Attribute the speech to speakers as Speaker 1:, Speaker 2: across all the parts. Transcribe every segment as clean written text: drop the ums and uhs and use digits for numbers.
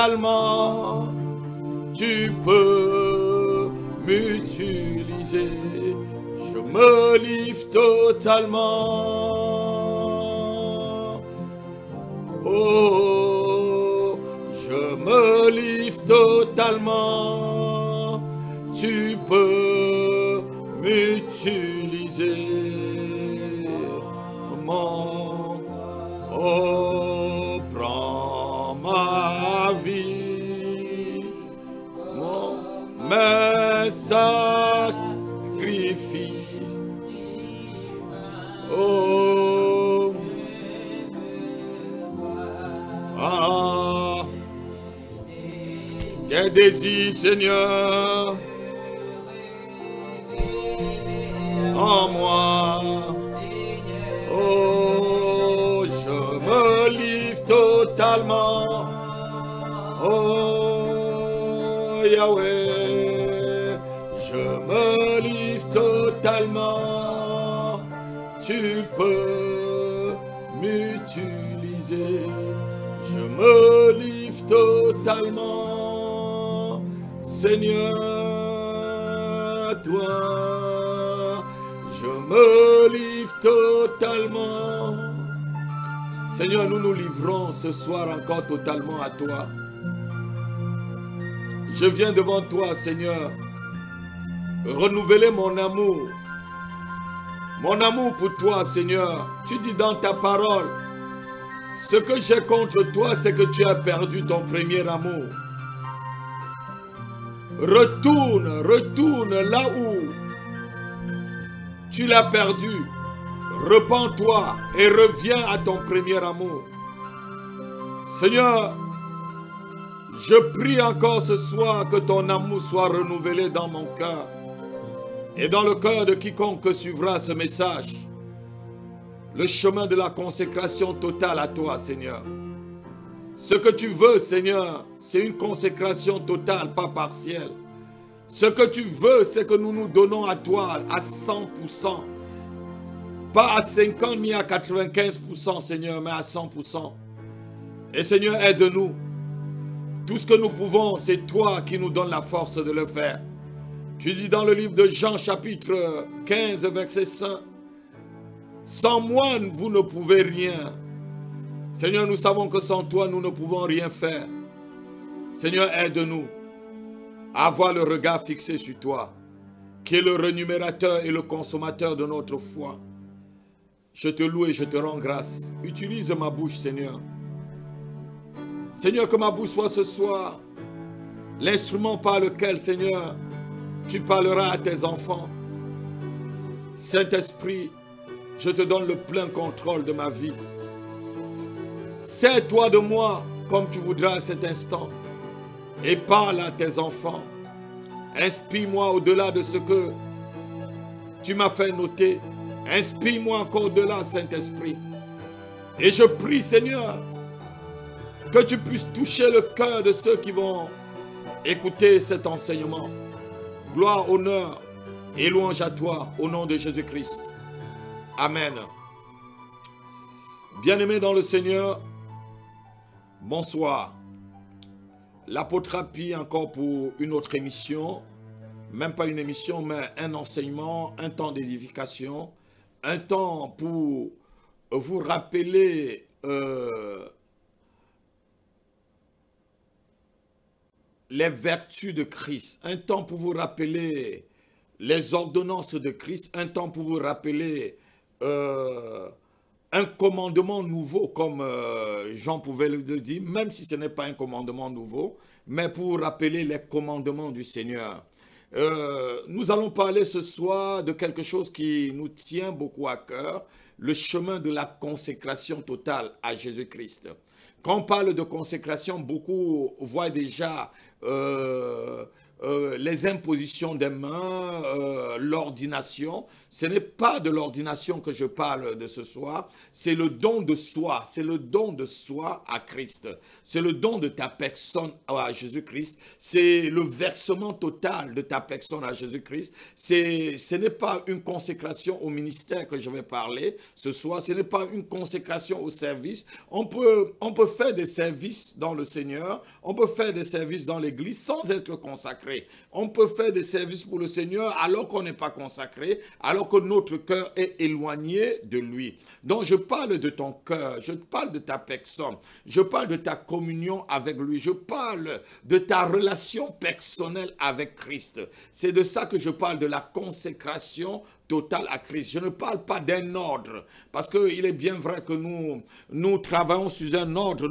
Speaker 1: totalement. Tu peux m'utiliser. Je me livre totalement. Oh, je me livre totalement. Tu peux m'utiliser. Oh, prends ma vie, mes sacrifices. Oh, ah, tes désirs, Seigneur, en moi. Oh, je me livre totalement. Oh, Yahweh, je me livre totalement. Tu peux m'utiliser. Je me livre totalement. Seigneur, à toi, je me livre totalement. Seigneur, nous nous livrons ce soir encore totalement à toi. Je viens devant toi, Seigneur, renouveler mon amour. Mon amour pour toi, Seigneur. Tu dis dans ta parole, ce que j'ai contre toi, c'est que tu as perdu ton premier amour. Retourne là où tu l'as perdu. Repens-toi et reviens à ton premier amour. Seigneur, je prie encore ce soir que ton amour soit renouvelé dans mon cœur et dans le cœur de quiconque suivra ce message. Le chemin de la consécration totale à toi, Seigneur. Ce que tu veux, Seigneur, c'est une consécration totale, pas partielle. Ce que tu veux, c'est que nous nous donnons à toi à 100%. Pas à 50 ni à 95%, Seigneur, mais à 100%. Et Seigneur, aide-nous. Tout ce que nous pouvons, c'est toi qui nous donnes la force de le faire. Tu dis dans le livre de Jean, chapitre 15, verset 5, « Sans moi, vous ne pouvez rien. » Seigneur, nous savons que sans toi, nous ne pouvons rien faire. Seigneur, aide-nous à avoir le regard fixé sur toi, qui est le rémunérateur et le consommateur de notre foi. Je te loue et je te rends grâce. Utilise ma bouche, Seigneur. Seigneur, que ma bouche soit ce soir l'instrument par lequel, Seigneur, tu parleras à tes enfants. Saint-Esprit, je te donne le plein contrôle de ma vie. Sers-toi de moi comme tu voudras à cet instant et parle à tes enfants. Inspire-moi au-delà de ce que tu m'as fait noter. Inspire-moi encore au-delà, Saint-Esprit. Et je prie, Seigneur, que tu puisses toucher le cœur de ceux qui vont écouter cet enseignement. Gloire, honneur et louange à toi, au nom de Jésus-Christ. Amen. Bien-aimés dans le Seigneur, bonsoir. L'apothérapie encore pour une autre émission, même pas une émission, mais un enseignement, un temps d'édification, un temps pour vous rappeler les vertus de Christ, un temps pour vous rappeler les ordonnances de Christ, un temps pour vous rappeler un commandement nouveau, comme Jean pouvait le dire, même si ce n'est pas un commandement nouveau, mais pour vous rappeler les commandements du Seigneur. Nous allons parler ce soir de quelque chose qui nous tient beaucoup à cœur, le chemin de la consécration totale à Jésus-Christ. Quand on parle de consécration, beaucoup voient déjà les impositions des mains, l'ordination. Ce n'est pas de l'ordination que je parle de ce soir, c'est le don de soi, c'est le don de soi à Christ. C'est le don de ta personne à Jésus-Christ, c'est le versement total de ta personne à Jésus-Christ. Ce n'est pas une consécration au ministère que je vais parler ce soir, ce n'est pas une consécration au service. On peut faire des services dans le Seigneur, on peut faire des services dans l'église sans être consacré. On peut faire des services pour le Seigneur alors qu'on n'est pas consacré, alors que notre cœur est éloigné de lui. Donc je parle de ton cœur, je parle de ta personne, je parle de ta communion avec lui, je parle de ta relation personnelle avec Christ. C'est de ça que je parle, de la consécration totale à Christ. Je ne parle pas d'un ordre, parce qu'il est bien vrai que nous travaillons sur un ordre,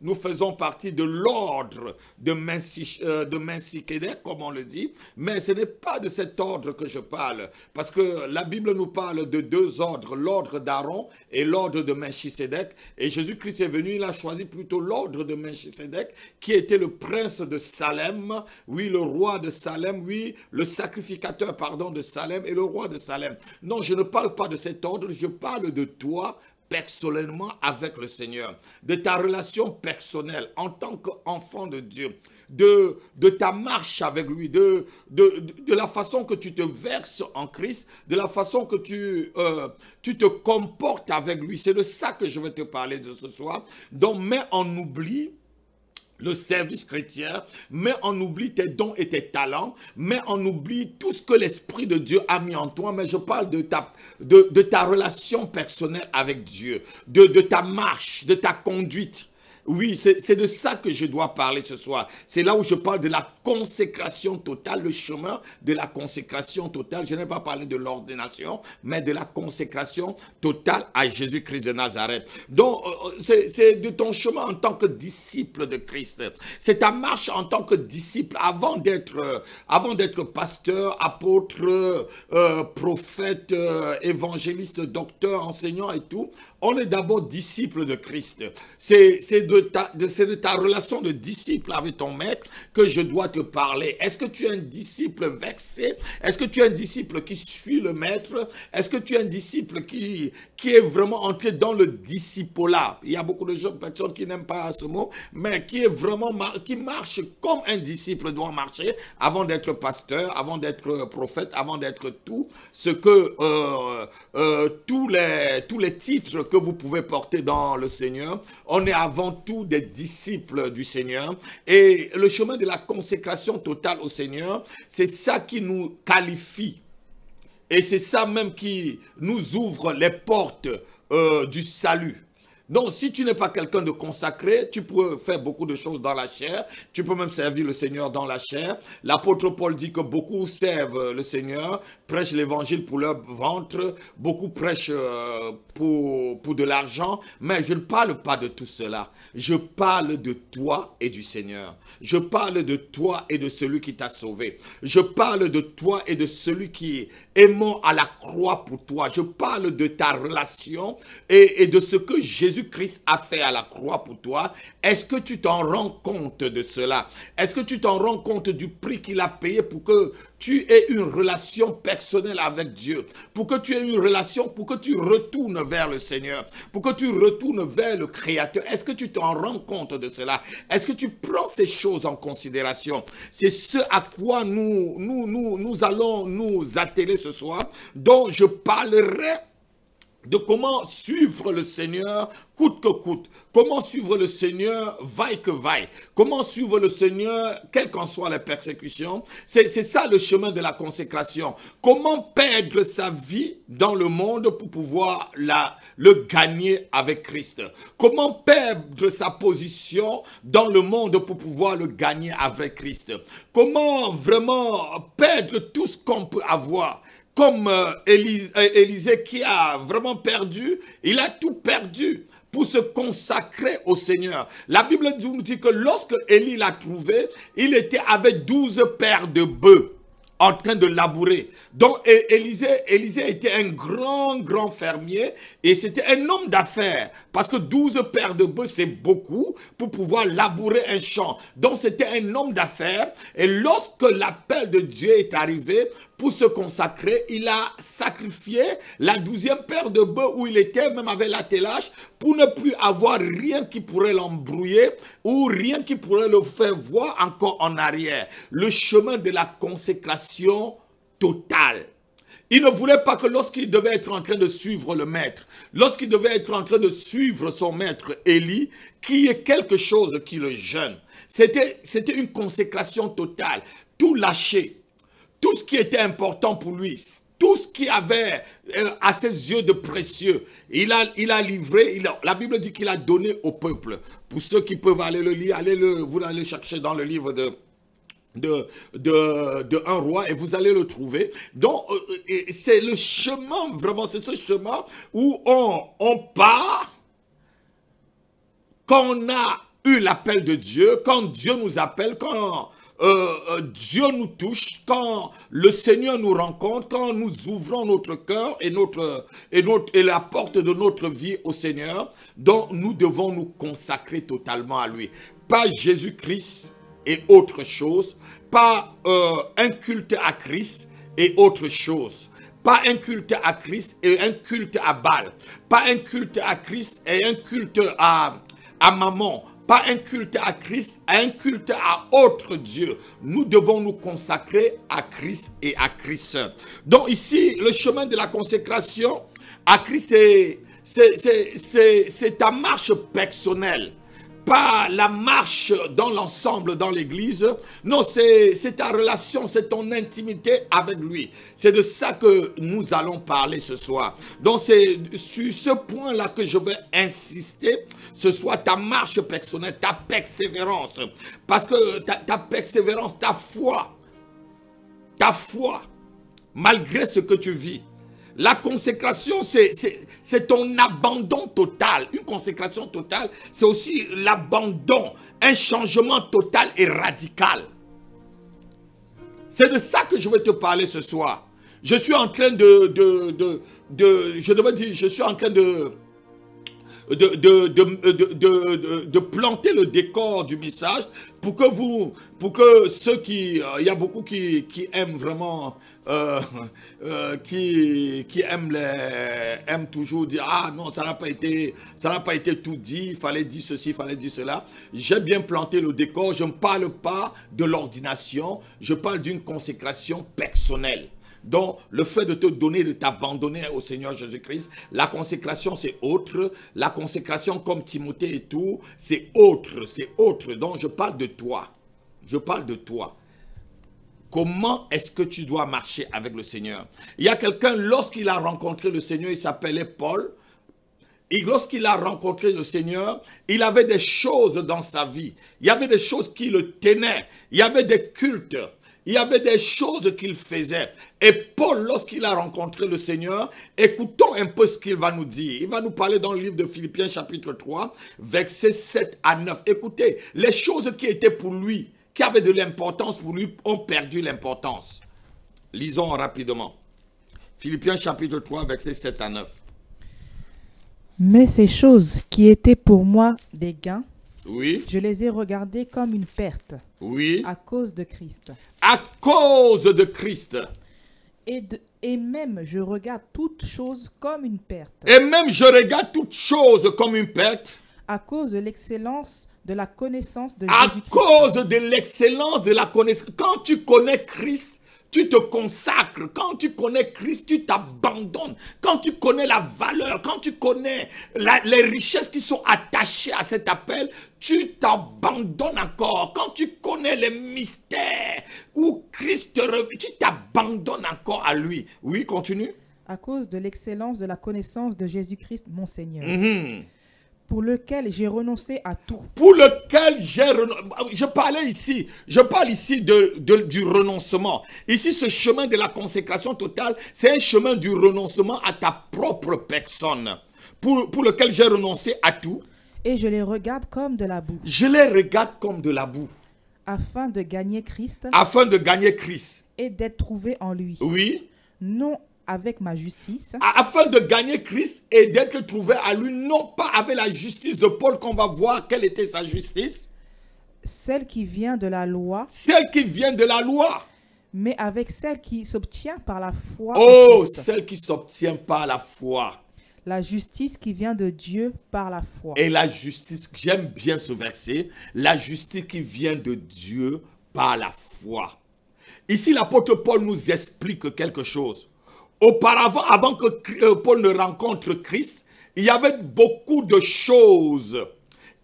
Speaker 1: nous faisons partie de l'ordre de Melchisédek, comme on le dit, mais ce n'est pas de cet ordre que je parle, parce que la Bible nous parle de deux ordres, l'ordre d'Aaron et l'ordre de Melchisédek, et Jésus-Christ est venu, il a choisi plutôt l'ordre de Melchisédek, qui était le prince de Salem, oui, le roi de Salem, oui, le sacrificateur, pardon, de Salem et le roi de Salem. Non, je ne parle pas de cet ordre, je parle de toi, personnellement avec le Seigneur, de ta relation personnelle en tant qu'enfant de Dieu, de ta marche avec lui, de la façon que tu te verses en Christ, de la façon que tu te comportes avec lui. C'est de ça que je vais te parler de ce soir. Donc, mets en oubli le service chrétien, mets en oubli tes dons et tes talents, mets en oubli tout ce que l'Esprit de Dieu a mis en toi, mais je parle de ta relation personnelle avec Dieu, de ta marche, de ta conduite. Oui, c'est de ça que je dois parler ce soir. C'est là où je parle de la consécration totale, le chemin de la consécration totale. Je n'ai pas parlé de l'ordination, mais de la consécration totale à Jésus-Christ de Nazareth. Donc, c'est de ton chemin en tant que disciple de Christ. C'est ta marche en tant que disciple avant d'être pasteur, apôtre, prophète, évangéliste, docteur, enseignant et tout. On est d'abord disciple de Christ. C'est de ta relation de disciple avec ton maître que je dois te parler. Est-ce que tu es un disciple vexé? Est-ce que tu es un disciple qui suit le maître? Est-ce que tu es un disciple qui est vraiment entré dans le discipolat? Il y a beaucoup de personnes qui n'aiment pas ce mot, mais qui marche comme un disciple doit marcher avant d'être pasteur, avant d'être prophète, avant d'être tout ce que tous les titres que vous pouvez porter dans le Seigneur. On est avant tout des disciples du Seigneur, et le chemin de la consécration totale au Seigneur, c'est ça qui nous qualifie, et c'est ça même qui nous ouvre les portes du salut. Donc, si tu n'es pas quelqu'un de consacré, tu peux faire beaucoup de choses dans la chair. Tu peux même servir le Seigneur dans la chair. L'apôtre Paul dit que beaucoup servent le Seigneur, prêchent l'évangile pour leur ventre, beaucoup prêchent pour de l'argent. Mais je ne parle pas de tout cela. Je parle de toi et du Seigneur. Je parle de toi et de celui qui t'a sauvé. Je parle de toi et de celui qui est mort à la croix pour toi. Je parle de ta relation et de ce que Jésus-Christ a fait à la croix pour toi. Est-ce que tu t'en rends compte de cela? Est-ce que tu t'en rends compte du prix qu'il a payé pour que tu aies une relation personnelle avec Dieu? Pour que tu aies une relation, pour que tu retournes vers le Seigneur, pour que tu retournes vers le Créateur. Est-ce que tu t'en rends compte de cela? Est-ce que tu prends ces choses en considération? C'est ce à quoi nous allons nous atteler ce soir, dont je parlerai de comment suivre le Seigneur coûte que coûte, comment suivre le Seigneur vaille que vaille, comment suivre le Seigneur quelles qu'en soient les persécutions. C'est ça le chemin de la consécration. Comment perdre sa vie dans le monde pour pouvoir le gagner avec Christ. Comment perdre sa position dans le monde pour pouvoir le gagner avec Christ. Comment vraiment perdre tout ce qu'on peut avoir. Comme Élisée qui a vraiment perdu, il a tout perdu pour se consacrer au Seigneur. La Bible nous dit que lorsque Élie l'a trouvé, il était avec 12 paires de bœufs. en train de labourer. Donc Élisée était un grand fermier et c'était un homme d'affaires. Parce que 12 paires de bœufs, c'est beaucoup pour pouvoir labourer un champ. Donc c'était un homme d'affaires. Et lorsque l'appel de Dieu est arrivé pour se consacrer, il a sacrifié la 12e paire de bœufs où il était, même avec l'attelage, pour ne plus avoir rien qui pourrait l'embrouiller ou rien qui pourrait le faire voir encore en arrière. Le chemin de la consécration totale. Il ne voulait pas que lorsqu'il devait être en train de suivre le maître, lorsqu'il devait être en train de suivre son maître Élie, qu'il y ait quelque chose qui le gêne. C'était une consécration totale, tout lâcher. Tout ce qui était important pour lui, tout ce qui avait à ses yeux de précieux, il a livré, la Bible dit qu'il a donné au peuple. Pour ceux qui peuvent aller le lire, vous allez chercher dans le livre de un roi et vous allez le trouver. Donc, c'est le chemin, vraiment, c'est ce chemin où on part quand on a eu l'appel de Dieu, quand Dieu nous appelle, quand Dieu nous touche, quand le Seigneur nous rencontre, quand nous ouvrons notre cœur et la porte de notre vie au Seigneur, donc nous devons nous consacrer totalement à lui. Pas Jésus-Christ et autre chose, pas un culte à Christ et autre chose. Pas un culte à Christ et un culte à Baal. Pas un culte à Christ et un culte à Mammon. Pas un culte à Christ, un culte à autre Dieu. Nous devons nous consacrer à Christ et à Christ seul. Donc ici, le chemin de la consécration à Christ, c'est ta marche personnelle. Pas la marche dans l'ensemble dans l'église. Non, c'est ta relation, c'est ton intimité avec lui. C'est de ça que nous allons parler ce soir. Donc c'est sur ce point-là que je vais insister. Ce soit ta marche personnelle, ta persévérance. Parce que ta persévérance, ta foi, malgré ce que tu vis. La consécration, c'est ton abandon total. Une consécration totale, c'est aussi l'abandon, un changement total et radical. C'est de ça que je vais te parler ce soir. Je suis en train je suis en train de planter le décor du message pour que ceux qui, il y a beaucoup qui aiment vraiment, qui aiment toujours dire ah non ça n'a pas été tout dit, il fallait dire ceci, il fallait dire cela. J'ai bien planté le décor, je ne parle pas de l'ordination, je parle d'une consécration personnelle. Donc, le fait de te donner, de t'abandonner au Seigneur Jésus-Christ, la consécration, c'est autre. La consécration comme Timothée et tout, c'est autre, c'est autre. Donc, je parle de toi. Je parle de toi. Comment est-ce que tu dois marcher avec le Seigneur? Il y a quelqu'un, lorsqu'il a rencontré le Seigneur, il s'appelait Paul. Et lorsqu'il a rencontré le Seigneur, il avait des choses dans sa vie. Il y avait des choses qui le tenaient. Il y avait des cultes. Il y avait des choses qu'il faisait. Et Paul, lorsqu'il a rencontré le Seigneur, écoutons un peu ce qu'il va nous dire. Il va nous parler dans le livre de Philippiens chapitre 3, versets 7 à 9. Écoutez, les choses qui étaient pour lui, qui avaient de l'importance pour lui, ont perdu l'importance. Lisons rapidement. Philippiens chapitre 3, versets 7 à 9.
Speaker 2: Mais ces choses qui étaient pour moi des gains,
Speaker 1: oui,
Speaker 2: je les ai regardées comme une perte.
Speaker 1: Oui.
Speaker 2: À cause de Christ.
Speaker 1: À cause de Christ.
Speaker 2: Et même je regarde toutes choses comme une perte.
Speaker 1: Et même je regarde toutes choses comme une perte.
Speaker 2: À cause de l'excellence de la connaissance de Jésus-Christ.
Speaker 1: À cause de l'excellence de la connaissance. Quand tu connais Christ, tu te consacres. Quand tu connais Christ, tu t'abandonnes. Quand tu connais la valeur, quand tu connais les richesses qui sont attachées à cet appel, tu t'abandonnes encore. Quand tu connais les mystères où Christ te revient, tu t'abandonnes encore à lui. Oui, continue.
Speaker 2: À cause de l'excellence de la connaissance de Jésus-Christ, mon Seigneur. Pour lequel j'ai renoncé à tout.
Speaker 1: Pour lequel j'ai renoncé. Je parle ici du renoncement. Ici, ce chemin de la consécration totale, c'est un chemin du renoncement à ta propre personne. Pour lequel j'ai renoncé à tout.
Speaker 2: Et je les regarde comme de la boue.
Speaker 1: Je les regarde comme de la boue.
Speaker 2: Afin de gagner Christ.
Speaker 1: Afin de gagner Christ.
Speaker 2: et d'être trouvé en lui.
Speaker 1: Oui.
Speaker 2: Non avec ma justice,
Speaker 1: Afin de gagner Christ et d'être trouvé à lui, non pas avec la justice de Paul qu'on va voir quelle était sa justice.
Speaker 2: celle qui vient de la loi,
Speaker 1: Celle qui vient de la loi.
Speaker 2: mais avec celle qui s'obtient par la foi en
Speaker 1: Oh,
Speaker 2: Christ.
Speaker 1: celle qui s'obtient par la foi.
Speaker 2: La justice qui vient de Dieu par la foi.
Speaker 1: Et la justice, j'aime bien ce verset, la justice qui vient de Dieu par la foi. Ici, l'apôtre Paul nous explique quelque chose. Auparavant, avant que Paul ne rencontre Christ, il y avait beaucoup de choses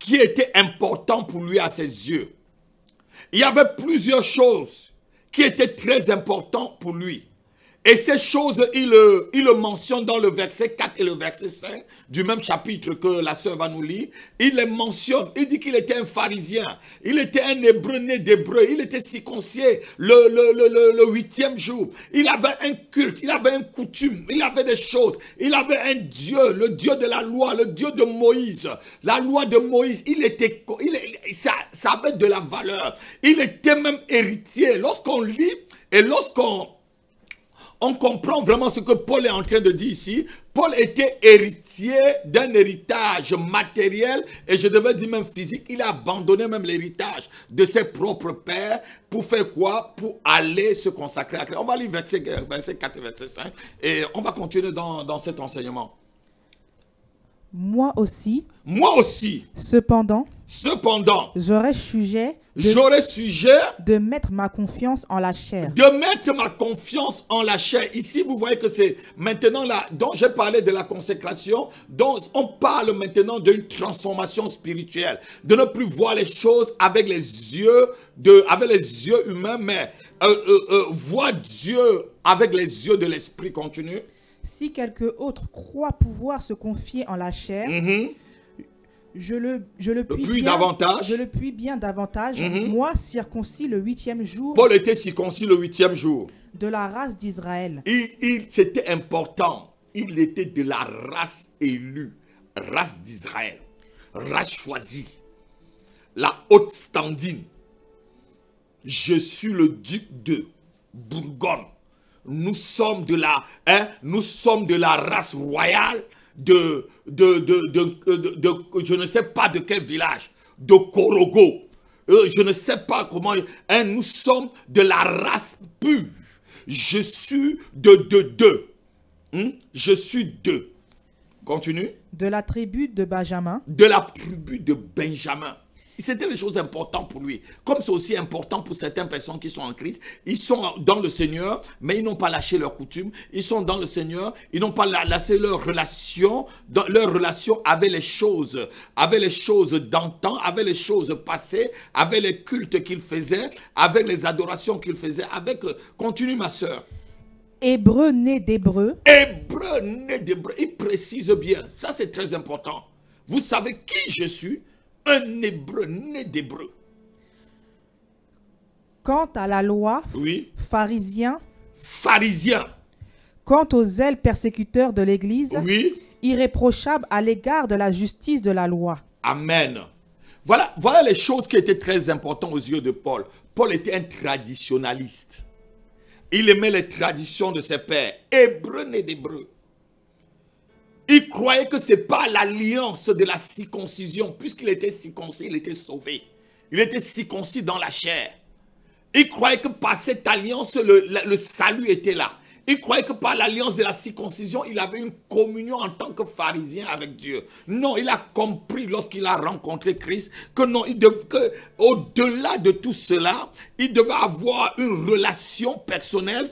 Speaker 1: qui étaient importantes pour lui à ses yeux. Il y avait plusieurs choses qui étaient très importantes pour lui. Et ces choses, il le mentionne dans le verset 4 et le verset 5 du même chapitre que la sœur va nous lire. Il les mentionne. Il dit qu'il était un pharisien. Il était un hébreu né d'hébreu. Il était circoncis le 8e jour. Il avait un culte. Il avait une coutume. Il avait des choses. Il avait un Dieu, le Dieu de la loi, le Dieu de Moïse. La loi de Moïse. Ça avait de la valeur. Il était même héritier. Lorsqu'on lit et lorsqu'on comprend vraiment ce que Paul est en train de dire ici. Paul était héritier d'un héritage matériel et je devais dire même physique. Il a abandonné même l'héritage de ses propres pères pour faire quoi? Pour aller se consacrer à Christ. On va lire verset 4 et verset 5 et on va continuer dans cet enseignement.
Speaker 2: Moi aussi,
Speaker 1: cependant,
Speaker 2: j'aurais sujet
Speaker 1: de
Speaker 2: mettre ma confiance en la chair.
Speaker 1: Ici, vous voyez que c'est maintenant là, dont j'ai parlé de la consécration, dont on parle maintenant d'une transformation spirituelle, de ne plus voir les choses avec les yeux humains, mais voir Dieu avec les yeux de l'esprit. Continue.
Speaker 2: Si quelqu'un autre croit pouvoir se confier en la chair, je le puis bien davantage. Moi, circoncis le 8e jour.
Speaker 1: Paul était circoncis le 8e jour.
Speaker 2: De la race d'Israël.
Speaker 1: C'était important. Il était de la race élue, race d'Israël, race choisie, la haute standing. Je suis le duc de Bourgogne. Nous sommes de la race royale de je ne sais pas de quel village, de Korogo. Je ne sais pas comment. Nous sommes de la race pure. Je suis je suis de. Continue.
Speaker 2: De la tribu de Benjamin.
Speaker 1: De la tribu de Benjamin. C'était des choses importantes pour lui. Comme c'est aussi important pour certaines personnes qui sont en Christ. Ils sont dans le Seigneur, mais ils n'ont pas lâché leurs coutumes. Ils sont dans le Seigneur, ils n'ont pas lâché leur relation avec les choses d'antan, avec les choses passées, avec les cultes qu'ils faisaient, avec les adorations qu'ils faisaient. Continue ma soeur.
Speaker 2: Hébreu né d'hébreu.
Speaker 1: Hébreu né d'hébreu. Il précise bien. Ça c'est très important. Vous savez qui je suis? Un hébreu né d'hébreu.
Speaker 2: Quant à la loi,
Speaker 1: oui.
Speaker 2: Pharisien.
Speaker 1: Quant
Speaker 2: aux zèles persécuteurs de l'Église,
Speaker 1: oui.
Speaker 2: Irréprochable à l'égard de la justice de la loi.
Speaker 1: Amen. Voilà les choses qui étaient très importantes aux yeux de Paul. Paul était un traditionnaliste. Il aimait les traditions de ses pères. Hébreu né d'hébreu. Il croyait que ce n'est pas l'alliance de la circoncision. Puisqu'il était circoncis, il était sauvé. Il était circoncis dans la chair. Il croyait que par cette alliance, le salut était là. Il croyait que par l'alliance de la circoncision, il avait une communion en tant que pharisien avec Dieu. Non, il a compris lorsqu'il a rencontré Christ que non, au-delà de tout cela, il devait avoir une relation personnelle,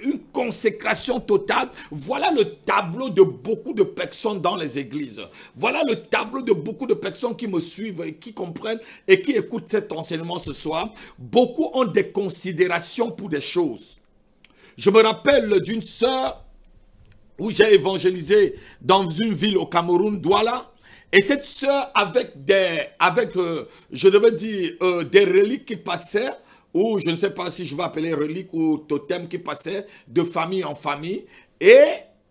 Speaker 1: une consécration totale. Voilà le tableau de beaucoup de personnes dans les églises. Voilà le tableau de beaucoup de personnes qui me suivent et qui comprennent et qui écoutent cet enseignement ce soir. Beaucoup ont des considérations pour des choses. Je me rappelle d'une sœur où j'ai évangélisé dans une ville au Cameroun, Douala. Et cette sœur je devais dire, des reliques qui passaient, ou je ne sais pas si je vais appeler reliques ou totems qui passaient de famille en famille. Et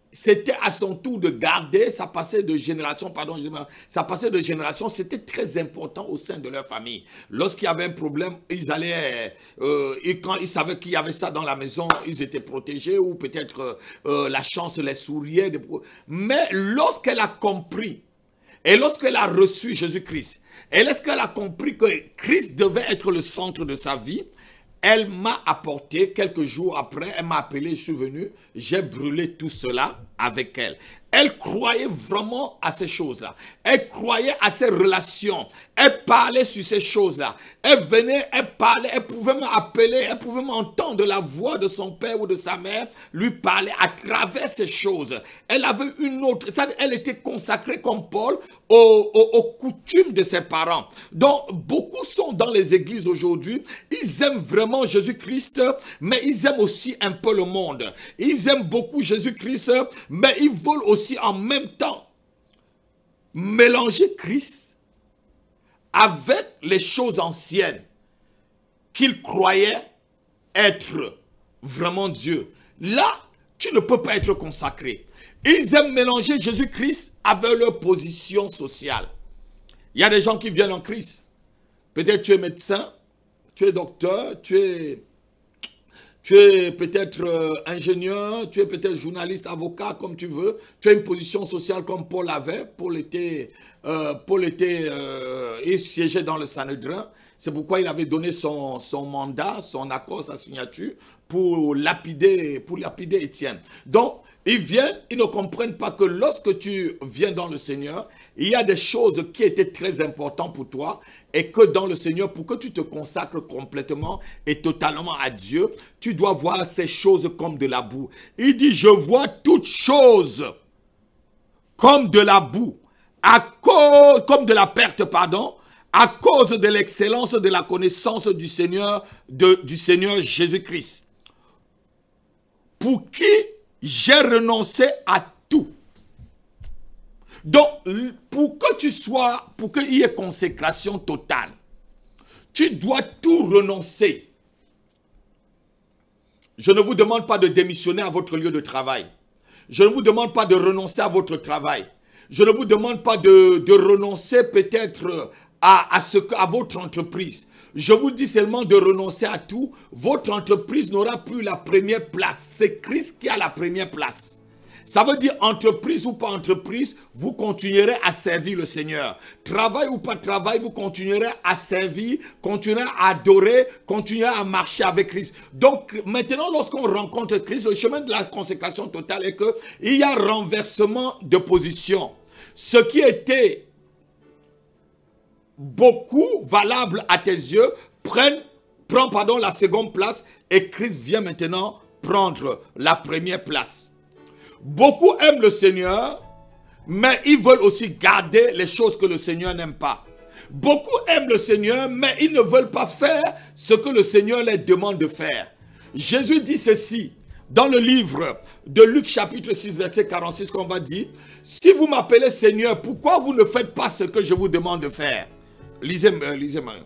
Speaker 1: c'était à son tour de garder, ça passait de génération, ça passait de génération, c'était très important au sein de leur famille. Lorsqu'il y avait un problème, ils allaient, et quand ils savaient qu'il y avait ça dans la maison, ils étaient protégés, ou peut-être la chance les souriait. Mais lorsqu'elle a compris, et lorsqu'elle a reçu Jésus-Christ, et lorsqu'elle a compris que Christ devait être le centre de sa vie, elle m'a apporté, quelques jours après, elle m'a appelé, je suis venu, j'ai brûlé tout cela avec elle. Elle croyait vraiment à ces choses-là. Elle croyait à ces relations. Elle parlait sur ces choses-là. Elle venait, elle parlait, elle pouvait m'appeler, elle pouvait m'entendre la voix de son père ou de sa mère lui parler à travers ces choses. Elle avait une autre, elle était consacrée comme Paul aux coutumes de ses parents. Donc, beaucoup sont dans les églises aujourd'hui, ils aiment vraiment Jésus-Christ, mais ils aiment aussi un peu le monde. Ils aiment beaucoup Jésus-Christ, mais ils veulent aussi en même temps mélanger Christ avec les choses anciennes qu'ils croyaient être vraiment Dieu. Là, tu ne peux pas être consacré. Ils aiment mélanger Jésus-Christ avec leur position sociale. Il y a des gens qui viennent en Christ. Peut-être tu es médecin, tu es docteur, tu es peut-être ingénieur, tu es peut-être journaliste, avocat, comme tu veux. Tu as une position sociale comme Paul avait. Paul il siégeait dans le Sanhédrin. C'est pourquoi il avait donné son mandat, son accord, sa signature pour lapider Étienne. Donc, ils viennent, ils ne comprennent pas que lorsque tu viens dans le Seigneur, il y a des choses qui étaient très importantes pour toi et que dans le Seigneur, pour que tu te consacres complètement et totalement à Dieu, tu dois voir ces choses comme de la boue. Il dit, je vois toutes choses comme de la boue, comme de la perte, pardon, à cause de l'excellence de la connaissance du Seigneur Jésus-Christ, pour qui j'ai renoncé à tout. Donc, pour qu'il y ait consécration totale, tu dois tout renoncer. Je ne vous demande pas de démissionner à votre lieu de travail. Je ne vous demande pas de renoncer à votre travail. Je ne vous demande pas de renoncer peut-être à votre entreprise. Je vous dis seulement de renoncer à tout. Votre entreprise n'aura plus la première place. C'est Christ qui a la première place. Ça veut dire entreprise ou pas entreprise, vous continuerez à servir le Seigneur. Travail ou pas travail, vous continuerez à servir, continuerez à adorer, continuerez à marcher avec Christ. Donc maintenant, lorsqu'on rencontre Christ, le chemin de la consécration totale est qu'il y a renversement de position. Ce qui était beaucoup valable à tes yeux, prend la seconde place et Christ vient maintenant prendre la première place. Beaucoup aiment le Seigneur, mais ils veulent aussi garder les choses que le Seigneur n'aime pas. Beaucoup aiment le Seigneur, mais ils ne veulent pas faire ce que le Seigneur les demande de faire. Jésus dit ceci dans le livre de Luc chapitre 6 verset 46 qu'on va dire, si vous m'appelez Seigneur, pourquoi vous ne faites pas ce que je vous demande de faire? Lisez Marie.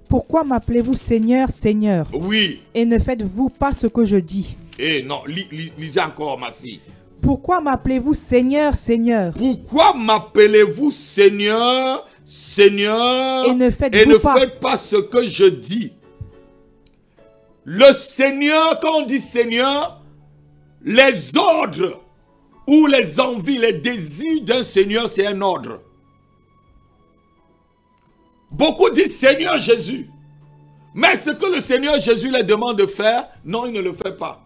Speaker 2: Pourquoi m'appelez-vous Seigneur, Seigneur?
Speaker 1: Oui.
Speaker 2: Et ne faites-vous pas ce que je dis?
Speaker 1: Eh non, lisez encore ma fille.
Speaker 2: Pourquoi m'appelez-vous Seigneur, Seigneur?
Speaker 1: Pourquoi m'appelez-vous Seigneur, Seigneur?
Speaker 2: Et ne faites
Speaker 1: pas ce que je dis? Le Seigneur, quand on dit Seigneur, les ordres ou les envies, les désirs d'un Seigneur, c'est un ordre. Beaucoup disent Seigneur Jésus. Mais ce que le Seigneur Jésus les demande de faire, non, il ne le fait pas.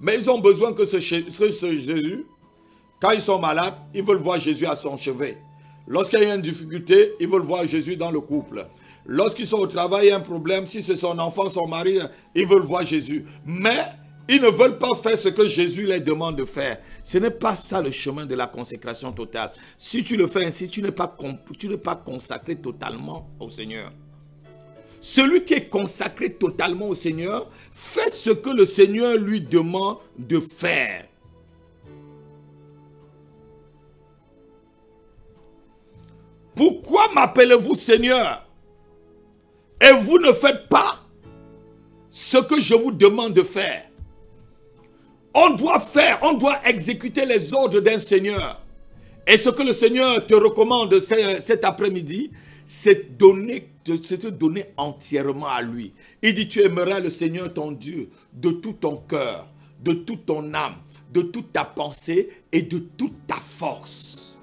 Speaker 1: Mais ils ont besoin que ce Jésus, quand ils sont malades, ils veulent voir Jésus à son chevet. Lorsqu'il y a une difficulté, ils veulent voir Jésus dans le couple. Lorsqu'ils sont au travail, il y a un problème, si c'est son enfant, son mari, ils veulent voir Jésus. Mais ils ne veulent pas faire ce que Jésus les demande de faire. Ce n'est pas ça le chemin de la consécration totale. Si tu le fais ainsi, tu n'es pas consacré totalement au Seigneur. Celui qui est consacré totalement au Seigneur fait ce que le Seigneur lui demande de faire. Pourquoi m'appelez-vous Seigneur et vous ne faites pas ce que je vous demande de faire? On doit exécuter les ordres d'un Seigneur. Et ce que le Seigneur te recommande cet après-midi, c'est de te donner entièrement à lui. Il dit, tu aimeras le Seigneur ton Dieu de tout ton cœur, de toute ton âme, de toute ta pensée et de toute ta force.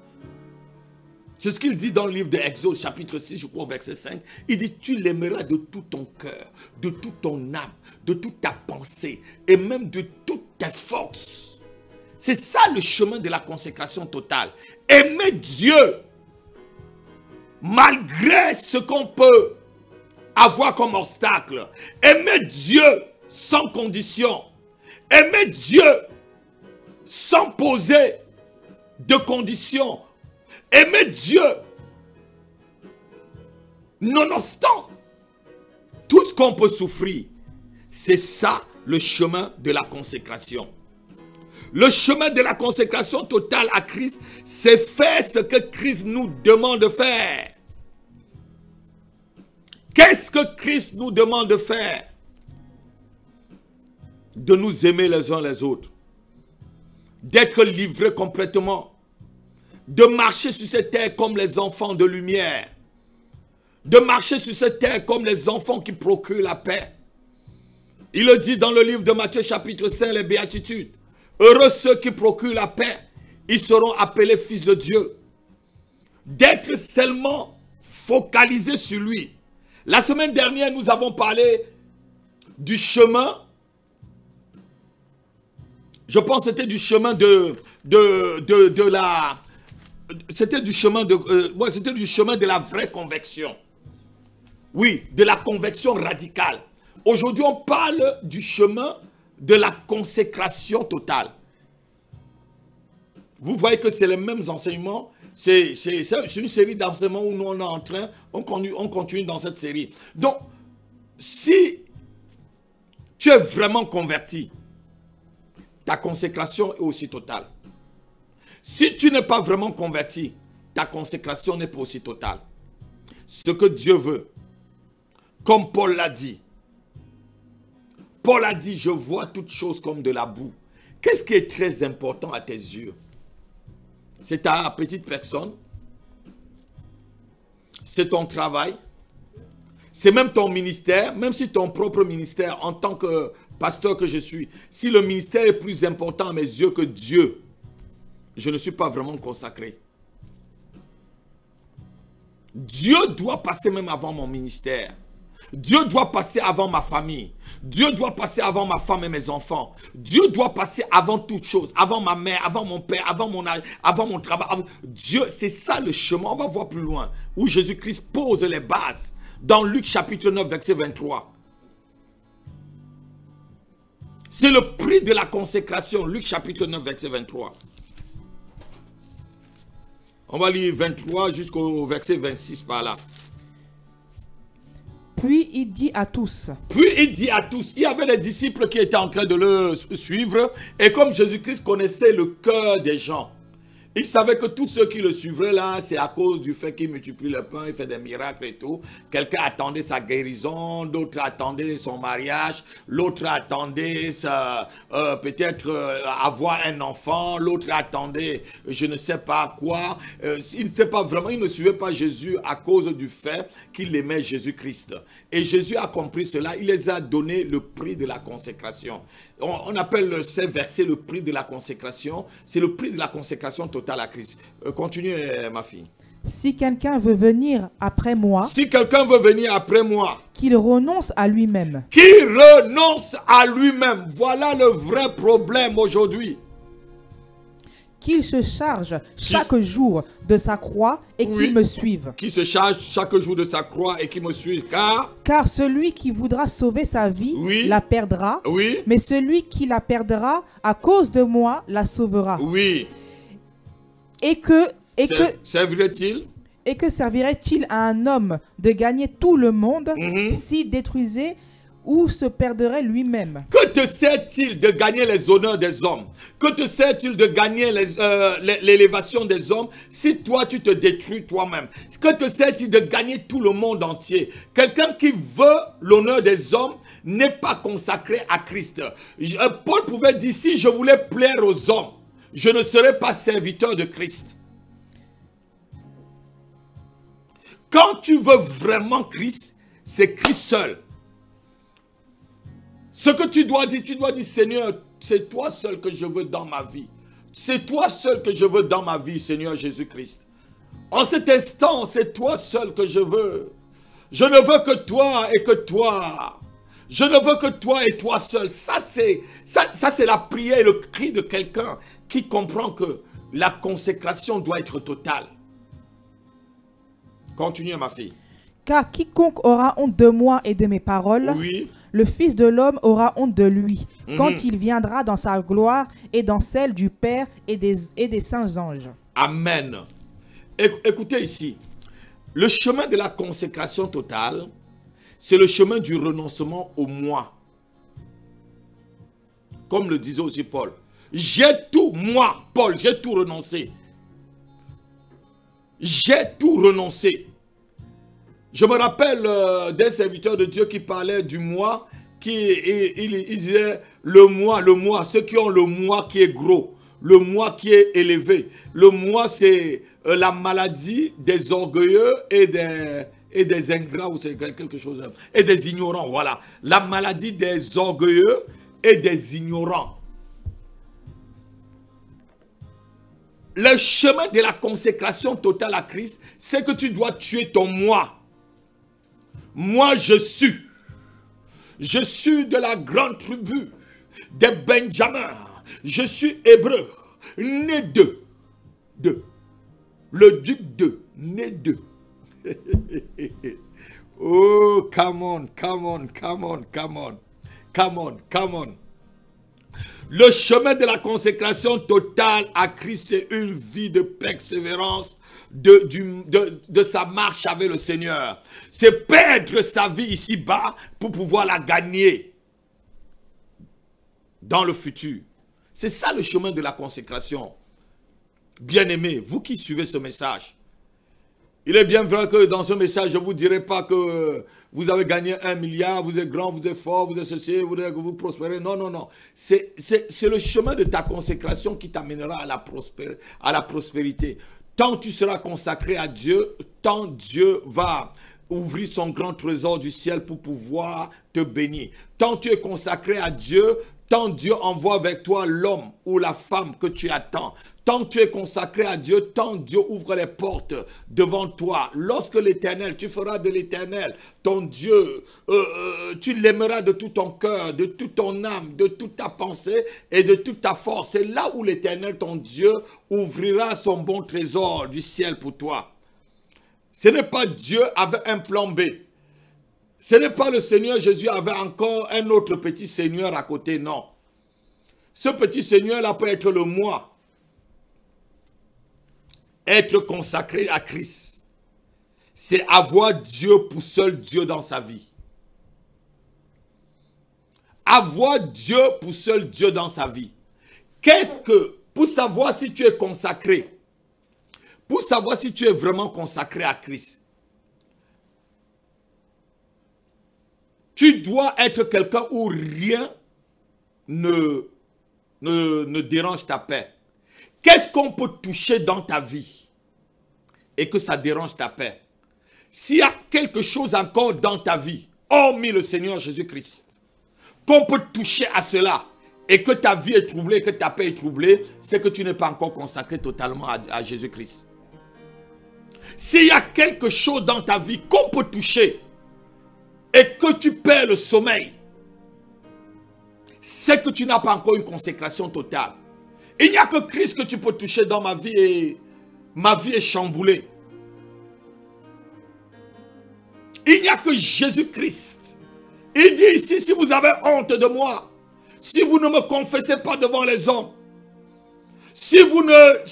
Speaker 1: C'est ce qu'il dit dans le livre de Exode, chapitre 6, je crois, verset 5. Il dit, tu l'aimeras de tout ton cœur, de toute ton âme, de toute ta pensée et même de toutes tes forces. C'est ça le chemin de la consécration totale. Aimer Dieu, malgré ce qu'on peut avoir comme obstacle. Aimer Dieu sans condition. Aimer Dieu sans poser de conditions. Aimer Dieu nonobstant tout ce qu'on peut souffrir. C'est ça le chemin de la consécration. Le chemin de la consécration totale à Christ, c'est faire ce que Christ nous demande de faire. Qu'est-ce que Christ nous demande de faire? De nous aimer les uns les autres. D'être livrés complètement. De marcher sur cette terre comme les enfants de lumière. De marcher sur cette terre comme les enfants qui procurent la paix. Il le dit dans le livre de Matthieu chapitre 5, les béatitudes. Heureux ceux qui procurent la paix, ils seront appelés fils de Dieu. D'être seulement focalisé sur lui. La semaine dernière, nous avons parlé du chemin. Je pense que c'était du chemin c'était du chemin de la vraie conviction. Oui, de la conviction radicale. Aujourd'hui, on parle du chemin de la consécration totale. Vous voyez que c'est les mêmes enseignements. C'est une série d'enseignements où nous on est en train, on continue dans cette série. Donc, si tu es vraiment converti, ta consécration est aussi totale. Si tu n'es pas vraiment converti, ta consécration n'est pas aussi totale. Ce que Dieu veut, comme Paul l'a dit. Paul a dit, je vois toutes choses comme de la boue. Qu'est-ce qui est très important à tes yeux? C'est ta petite personne. C'est ton travail. C'est même ton ministère. Même si ton propre ministère, en tant que pasteur que je suis, si le ministère est plus important à mes yeux que Dieu, je ne suis pas vraiment consacré. Dieu doit passer même avant mon ministère. Dieu doit passer avant ma famille. Dieu doit passer avant ma femme et mes enfants. Dieu doit passer avant toute chose. Avant ma mère, avant mon père, avant mon travail. Dieu, c'est ça le chemin. On va voir plus loin. Où Jésus-Christ pose les bases. Dans Luc chapitre 9, verset 23. C'est le prix de la consécration. Luc chapitre 9, verset 23. On va lire 23 jusqu'au verset 26 par là.
Speaker 2: Puis il dit à tous.
Speaker 1: Puis il dit à tous. Il y avait des disciples qui étaient en train de le suivre. Et comme Jésus-Christ connaissait le cœur des gens, il savait que tous ceux qui le suivraient là, c'est à cause du fait qu'il multiplie le pain, il fait des miracles et tout. Quelqu'un attendait sa guérison, d'autres attendaient son mariage, l'autre attendait peut-être avoir un enfant, l'autre attendait je ne sais pas quoi. Il ne sait pas vraiment, il ne suivait pas Jésus à cause du fait qu'il aimait Jésus-Christ. Et Jésus a compris cela, il les a donné le prix de la consécration. On appelle ces versets le prix de la consécration. C'est le prix de la consécration totale à Christ. Continuez, ma fille.
Speaker 2: Si quelqu'un veut venir après moi.
Speaker 1: Si quelqu'un veut venir après moi.
Speaker 2: Qu'il renonce à lui-même.
Speaker 1: Qu'il renonce à lui-même. Voilà le vrai problème aujourd'hui.
Speaker 2: Qu'il se charge chaque jour de sa croix et qu'il me suive.
Speaker 1: Qu'il se charge chaque jour de sa croix et qu'il me suive.
Speaker 2: Car celui qui voudra sauver sa vie la perdra.
Speaker 1: Oui.
Speaker 2: Mais celui qui la perdra à cause de moi la sauvera.
Speaker 1: Oui.
Speaker 2: Servirait-il? Et que servirait-il à un homme de gagner tout le monde s'il détruisait ou se perdrait lui-même?
Speaker 1: Que te sert-il de gagner les honneurs des hommes? Que te sert-il de gagner l'élévation des hommes si toi tu te détruis toi-même? Que te sert-il de gagner tout le monde entier? Quelqu'un qui veut l'honneur des hommes n'est pas consacré à Christ. Paul pouvait dire, si je voulais plaire aux hommes, je ne serais pas serviteur de Christ. Quand tu veux vraiment Christ, c'est Christ seul. Ce que tu dois dire, Seigneur, c'est toi seul que je veux dans ma vie. C'est toi seul que je veux dans ma vie, Seigneur Jésus-Christ. En cet instant, c'est toi seul que je veux. Je ne veux que toi et que toi. Je ne veux que toi et toi seul. Ça, c'est la prière et le cri de quelqu'un qui comprend que la consécration doit être totale. Continue, ma fille.
Speaker 2: Car quiconque aura honte de moi et de mes paroles,
Speaker 1: oui,
Speaker 2: le Fils de l'homme aura honte de lui, quand il viendra dans sa gloire et dans celle du Père et des saints anges.
Speaker 1: Amen. Écoutez ici. Le chemin de la consécration totale, c'est le chemin du renoncement au moi. Comme le disait aussi Paul. J'ai tout, moi, Paul, j'ai tout renoncé. J'ai tout renoncé. Je me rappelle d'un serviteur de Dieu qui parlait du moi, il disait le moi, ceux qui ont le moi qui est gros, le moi qui est élevé. Le moi, c'est la maladie des orgueilleux et des ingrats, ou c'est quelque chose, et des ignorants, voilà. La maladie des orgueilleux et des ignorants. Le chemin de la consécration totale à Christ, c'est que tu dois tuer ton moi. Moi, je suis de la grande tribu des Benjamins. Je suis hébreu, né de, le duc de, né de. Oh, come on, come on, come on, come on, come on, come on. Le chemin de la consécration totale à Christ, c'est une vie de persévérance de sa marche avec le Seigneur. C'est perdre sa vie ici-bas pour pouvoir la gagner dans le futur. C'est ça le chemin de la consécration. Bien-aimés, vous qui suivez ce message, il est bien vrai que dans ce message, je ne vous dirai pas que vous avez gagné 1 milliard, vous êtes grand, vous êtes fort, vous êtes ceci, vous prospérez. Non, non, non. C'est le chemin de ta consécration qui t'amènera à la prospérité. Tant tu seras consacré à Dieu, tant Dieu va ouvrir son grand trésor du ciel pour pouvoir te bénir. Tant tu es consacré à Dieu, tant Dieu envoie vers toi l'homme ou la femme que tu attends. Tant tu es consacré à Dieu, tant Dieu ouvre les portes devant toi. Lorsque l'Éternel, tu feras de l'Éternel ton Dieu, tu l'aimeras de tout ton cœur, de toute ton âme, de toute ta pensée et de toute ta force. C'est là où l'Éternel, ton Dieu, ouvrira son bon trésor du ciel pour toi. Ce n'est pas Dieu avec un plan B. Ce n'est pas le Seigneur Jésus avec encore un autre petit Seigneur à côté, non. Ce petit Seigneur-là peut être le moi. Être consacré à Christ, c'est avoir Dieu pour seul Dieu dans sa vie. Avoir Dieu pour seul Dieu dans sa vie. Qu'est-ce que, pour savoir si tu es consacré, pour savoir si tu es vraiment consacré à Christ, tu dois être quelqu'un où rien ne dérange ta paix. Qu'est-ce qu'on peut toucher dans ta vie et que ça dérange ta paix? S'il y a quelque chose encore dans ta vie, hormis le Seigneur Jésus-Christ, qu'on peut toucher à cela et que ta vie est troublée, que ta paix est troublée, c'est que tu n'es pas encore consacré totalement à Jésus-Christ. S'il y a quelque chose dans ta vie qu'on peut toucher et que tu perds le sommeil, c'est que tu n'as pas encore une consécration totale. Il n'y a que Christ que tu peux toucher dans ma vie et ma vie est chamboulée. Il n'y a que Jésus-Christ. Il dit ici, si vous avez honte de moi, si vous ne me confessez pas devant les hommes, si vous ne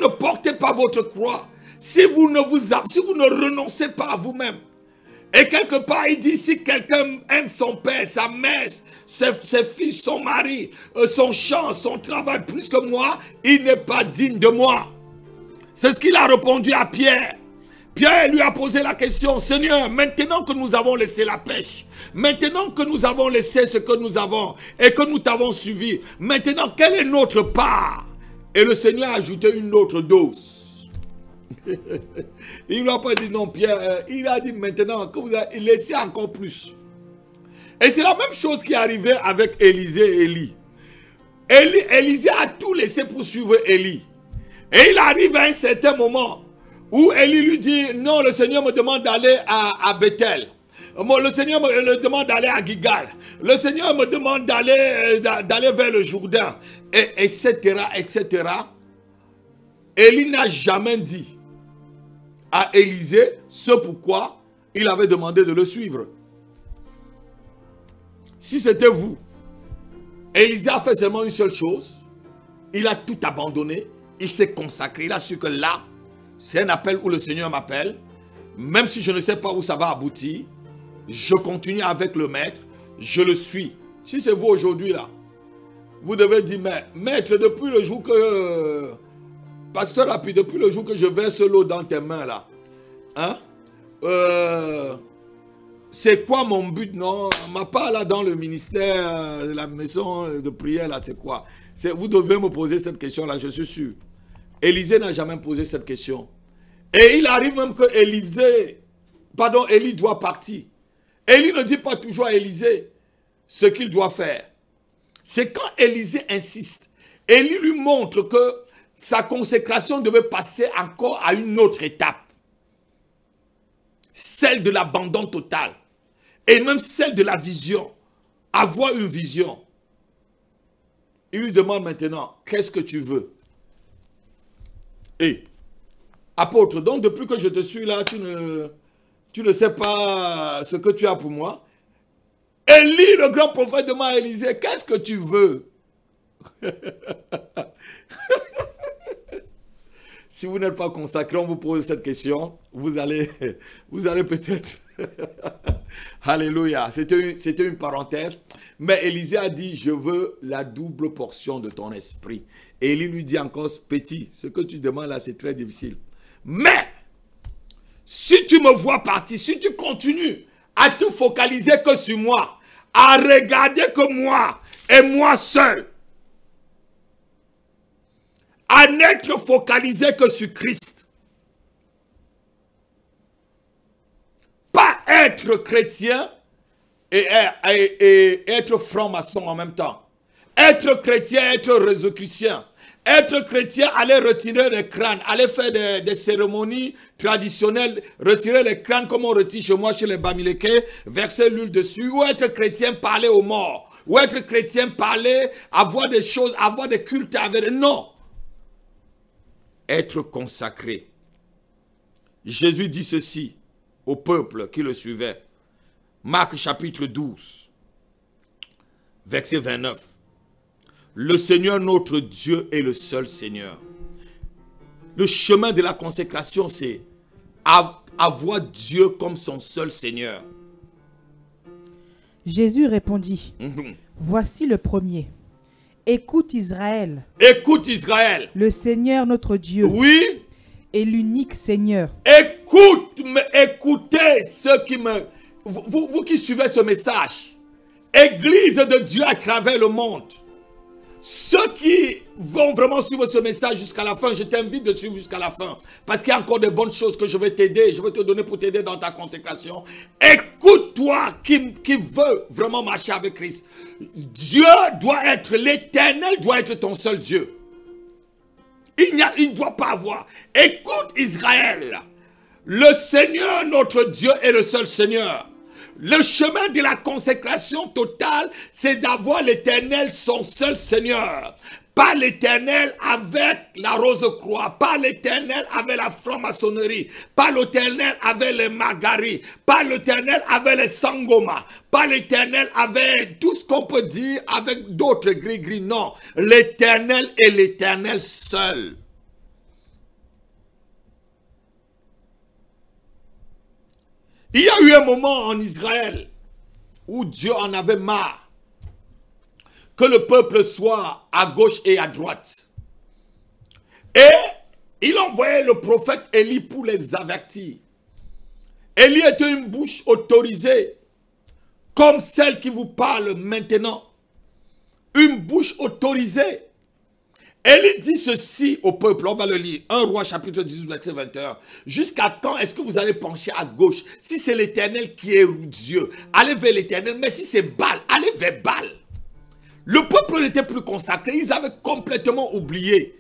Speaker 1: portez pas votre croix, si vous ne renoncez pas à vous-même, et quelque part il dit, si quelqu'un aime son père, sa mère, ses fils, son mari, son champ, son travail plus que moi, il n'est pas digne de moi. C'est ce qu'il a répondu à Pierre. Pierre lui a posé la question, Seigneur, maintenant que nous avons laissé la pêche, maintenant que nous avons laissé ce que nous avons et que nous t'avons suivi, maintenant quelle est notre part? Et le Seigneur a ajouté une autre dose. Il ne lui a pas dit non, Pierre, il a dit maintenant que vous avez laissé encore plus. Et c'est la même chose qui est arrivée avec Élisée et Élie. Élisée a tout laissé pour suivre Élie. Et il arrive à un certain moment où Élie lui dit, non, le Seigneur me demande d'aller à Bethel. Le Seigneur me demande d'aller à Gilgal. Le Seigneur me demande d'aller vers le Jourdain. Et etc. etc. Élie n'a jamais dit à Élisée ce pourquoi il avait demandé de le suivre. Si c'était vous, Élisée a fait seulement une seule chose. Il a tout abandonné. Il s'est consacré. Il a su que là, c'est un appel où le Seigneur m'appelle. Même si je ne sais pas où ça va aboutir, je continue avec le maître. Je le suis. Si c'est vous aujourd'hui là, vous devez dire, mais maître, depuis le jour que... Pasteur Rapide, depuis le jour que je verse l'eau dans tes mains là, hein? C'est quoi mon but, non? Ma part là dans le ministère, la maison de prière là, c'est quoi? Vous devez me poser cette question là, je suis sûr. Élisée n'a jamais posé cette question. Et il arrive même que Élie doit partir. Élie ne dit pas toujours à Élisée ce qu'il doit faire. C'est quand Élisée insiste, Élie lui montre que sa consécration devait passer encore à une autre étape. Celle de l'abandon total. Et même celle de la vision. Avoir une vision. Il lui demande maintenant, qu'est-ce que tu veux? Et, apôtre, donc depuis que je te suis là, tu ne sais pas ce que tu as pour moi. Élie, le grand prophète, demande à Élisée, qu'est-ce que tu veux? Si vous n'êtes pas consacré, on vous pose cette question, vous allez peut-être... Alléluia, c'était une parenthèse. Mais Élisée a dit, je veux la double portion de ton esprit. Et Élie lui dit encore, petit, ce que tu demandes là, c'est très difficile. Mais, si tu me vois partir, si tu continues à te focaliser que sur moi, à regarder que moi et moi seul, à n'être focalisé que sur Christ, pas être chrétien et être franc-maçon en même temps. Être chrétien, être réseau-chrétien. Être chrétien, aller retirer les crânes, aller faire des cérémonies traditionnelles, retirer les crânes comme on retire chez moi, chez les Bamileke, verser l'huile dessus. Ou être chrétien, parler aux morts. Ou être chrétien, parler, avoir des choses, avoir des cultes. Non. Être consacré. Jésus dit ceci au peuple qui le suivait. Marc chapitre 12, verset 29. Le Seigneur notre Dieu est le seul Seigneur. Le chemin de la consécration, c'est avoir Dieu comme son seul Seigneur.
Speaker 2: Jésus répondit, voici le premier. Écoute Israël.
Speaker 1: Écoute Israël.
Speaker 2: Le Seigneur notre Dieu.
Speaker 1: Oui.
Speaker 2: Est l'unique Seigneur.
Speaker 1: Écoutez ceux qui me... Vous qui suivez ce message. Église de Dieu à travers le monde. Ceux qui vont vraiment suivre ce message jusqu'à la fin, je t'invite de suivre jusqu'à la fin. Parce qu'il y a encore de bonnes choses que je vais t'aider. Je vais te donner pour t'aider dans ta consécration. Écoute-toi qui veut vraiment marcher avec Christ. Dieu doit être l'éternel, doit être ton seul Dieu. Il ne doit pas avoir. Écoute Israël. Le Seigneur, notre Dieu, est le seul Seigneur. Le chemin de la consécration totale, c'est d'avoir l'Éternel, son seul Seigneur. Pas l'Éternel avec la rose-croix, pas l'Éternel avec la franc-maçonnerie, pas l'Éternel avec les magaris, pas l'Éternel avec les sangoma, pas l'Éternel avec tout ce qu'on peut dire avec d'autres gris-gris. Non, l'Éternel est l'Éternel seul. Il y a eu un moment en Israël où Dieu en avait marre que le peuple soit à gauche et à droite. Et il envoyait le prophète Élie pour les avertir. Élie était une bouche autorisée, comme celle qui vous parle maintenant. Une bouche autorisée. Élie dit ceci au peuple, on va le lire, 1 Roi chapitre 18 verset 21. Jusqu'à quand est-ce que vous allez pencher à gauche? Si c'est l'Éternel qui est Dieu, allez vers l'Éternel, mais si c'est Baal, allez vers Baal. Le peuple n'était plus consacré, ils avaient complètement oublié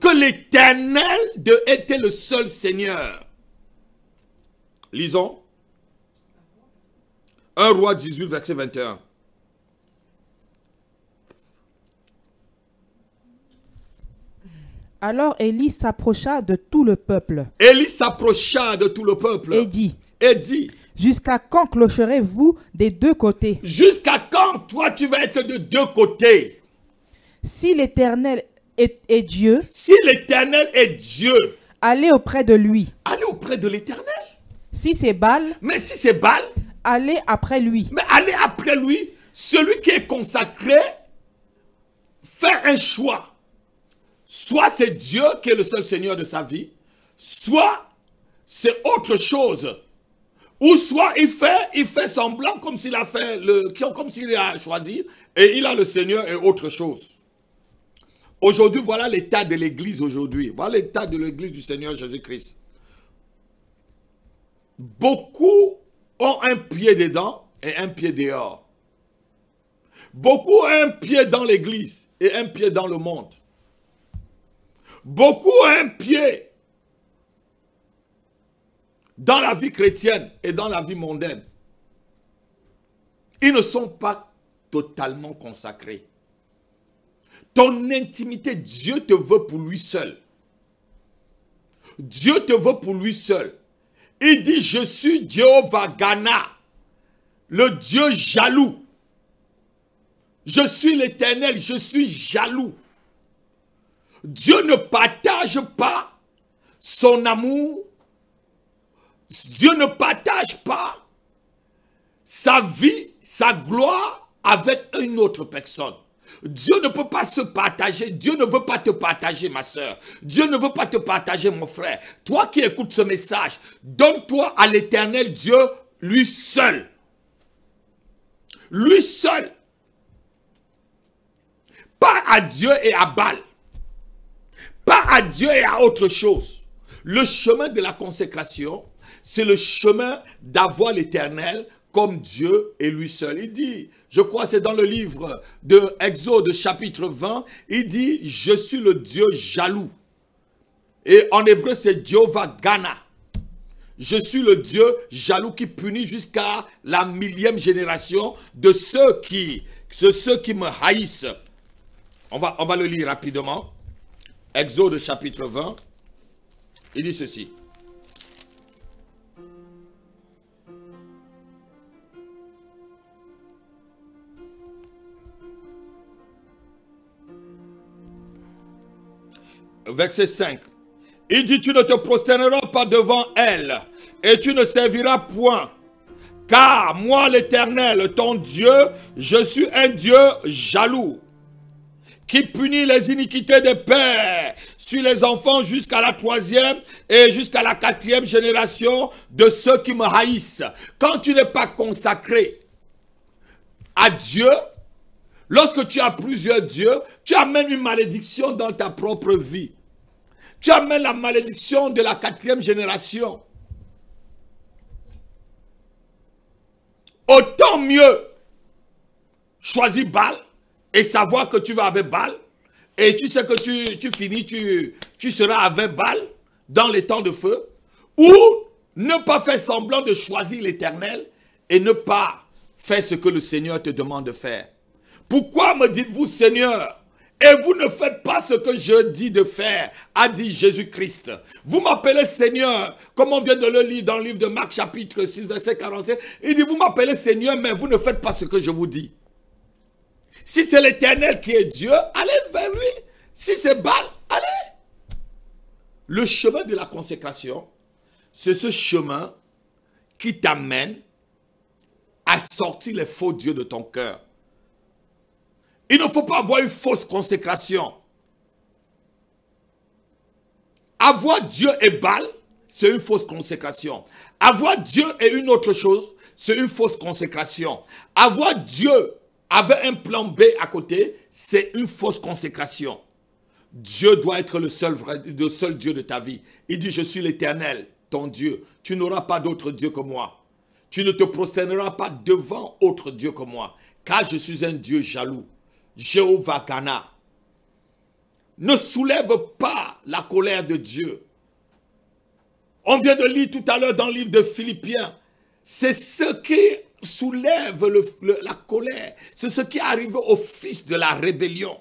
Speaker 1: que l'Éternel était le seul Seigneur. Lisons. 1 Roi 18 verset 21.
Speaker 2: Alors Élie s'approcha de tout le peuple.
Speaker 1: Élie s'approcha de tout le peuple.
Speaker 2: Et dit.
Speaker 1: Jusqu'à
Speaker 2: quand clocherez-vous des deux côtés?
Speaker 1: Jusqu'à quand toi tu vas être de deux côtés?
Speaker 2: Si l'Éternel est Dieu.
Speaker 1: Si l'Éternel est Dieu.
Speaker 2: Allez auprès de lui.
Speaker 1: Allez auprès de l'Éternel.
Speaker 2: Si c'est Baal.
Speaker 1: Mais si c'est Baal.
Speaker 2: Allez après lui.
Speaker 1: Mais allez après lui. Celui qui est consacré fait un choix. Soit c'est Dieu qui est le seul Seigneur de sa vie, soit c'est autre chose. Ou soit il fait semblant comme s'il a fait comme s'il a choisi et il a le Seigneur et autre chose. Aujourd'hui, voilà l'état de l'église aujourd'hui. Voilà l'état de l'église du Seigneur Jésus-Christ. Beaucoup ont un pied dedans et un pied dehors. Beaucoup ont un pied dans l'église et un pied dans le monde. Beaucoup ont un pied dans la vie chrétienne et dans la vie mondaine. Ils ne sont pas totalement consacrés. Ton intimité, Dieu te veut pour lui seul. Dieu te veut pour lui seul. Il dit, je suis Jéhovah Gana, le Dieu jaloux. Je suis l'Éternel, je suis jaloux. Dieu ne partage pas son amour. Dieu ne partage pas sa vie, sa gloire avec une autre personne. Dieu ne peut pas se partager. Dieu ne veut pas te partager, ma soeur. Dieu ne veut pas te partager, mon frère. Toi qui écoutes ce message, donne-toi à l'Éternel Dieu, lui seul. Lui seul. Pas à Dieu et à Baal. Pas à Dieu et à autre chose. Le chemin de la consécration, c'est le chemin d'avoir l'Éternel comme Dieu et lui seul. Il dit, je crois c'est dans le livre de Exode chapitre 20, il dit, je suis le Dieu jaloux. Et en hébreu c'est Jéhovah Gana. Je suis le Dieu jaloux qui punit jusqu'à la 1000e génération de ceux qui me haïssent. On va le lire rapidement. Exode chapitre 20, il dit ceci. Verset 5. Il dit, tu ne te prosterneras pas devant elle et tu ne serviras point. Car moi l'Éternel, ton Dieu, je suis un Dieu jaloux, qui punit les iniquités des pères sur les enfants jusqu'à la 3e et jusqu'à la 4e génération de ceux qui me haïssent. Quand tu n'es pas consacré à Dieu, lorsque tu as plusieurs dieux, tu amènes une malédiction dans ta propre vie. Tu amènes la malédiction de la 4e génération. Autant mieux choisir Baal et savoir que tu vas avec Baal, et tu sais que tu finis, tu seras avec Baal dans les temps de feu, ou ne pas faire semblant de choisir l'Éternel et ne pas faire ce que le Seigneur te demande de faire. Pourquoi me dites-vous Seigneur, et vous ne faites pas ce que je dis de faire, a dit Jésus-Christ. Vous m'appelez Seigneur, comme on vient de le lire dans le livre de Marc chapitre 6 verset 47, il dit vous m'appelez Seigneur, mais vous ne faites pas ce que je vous dis. Si c'est l'Éternel qui est Dieu, allez vers lui. Si c'est Baal, allez. Le chemin de la consécration, c'est ce chemin qui t'amène à sortir les faux dieux de ton cœur. Il ne faut pas avoir une fausse consécration. Avoir Dieu et Baal, c'est une fausse consécration. Avoir Dieu est une autre chose, c'est une fausse consécration. Avoir Dieu avec un plan B à côté, c'est une fausse consécration. Dieu doit être le seul Dieu de ta vie. Il dit, je suis l'Éternel, ton Dieu. Tu n'auras pas d'autre Dieu que moi. Tu ne te prosterneras pas devant autre Dieu que moi. Car je suis un Dieu jaloux. Jéhovah Kana. Ne soulève pas la colère de Dieu. On vient de lire tout à l'heure dans le livre de Philippiens. C'est ce qui soulève la colère. C'est ce qui est arrivé au fils de la rébellion.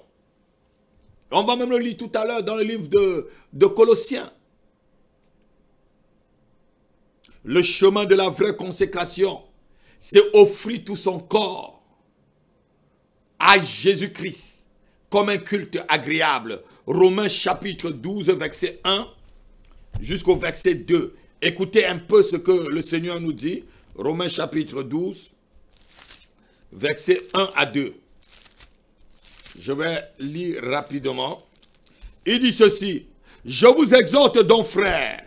Speaker 1: On va même le lire tout à l'heure dans le livre de Colossiens. Le chemin de la vraie consécration, c'est offrir tout son corps à Jésus-Christ comme un culte agréable. Romains chapitre 12, verset 1 jusqu'au verset 2. Écoutez un peu ce que le Seigneur nous dit. Romains chapitre 12, verset 1 à 2. Je vais lire rapidement. Il dit ceci. Je vous exhorte donc, frères,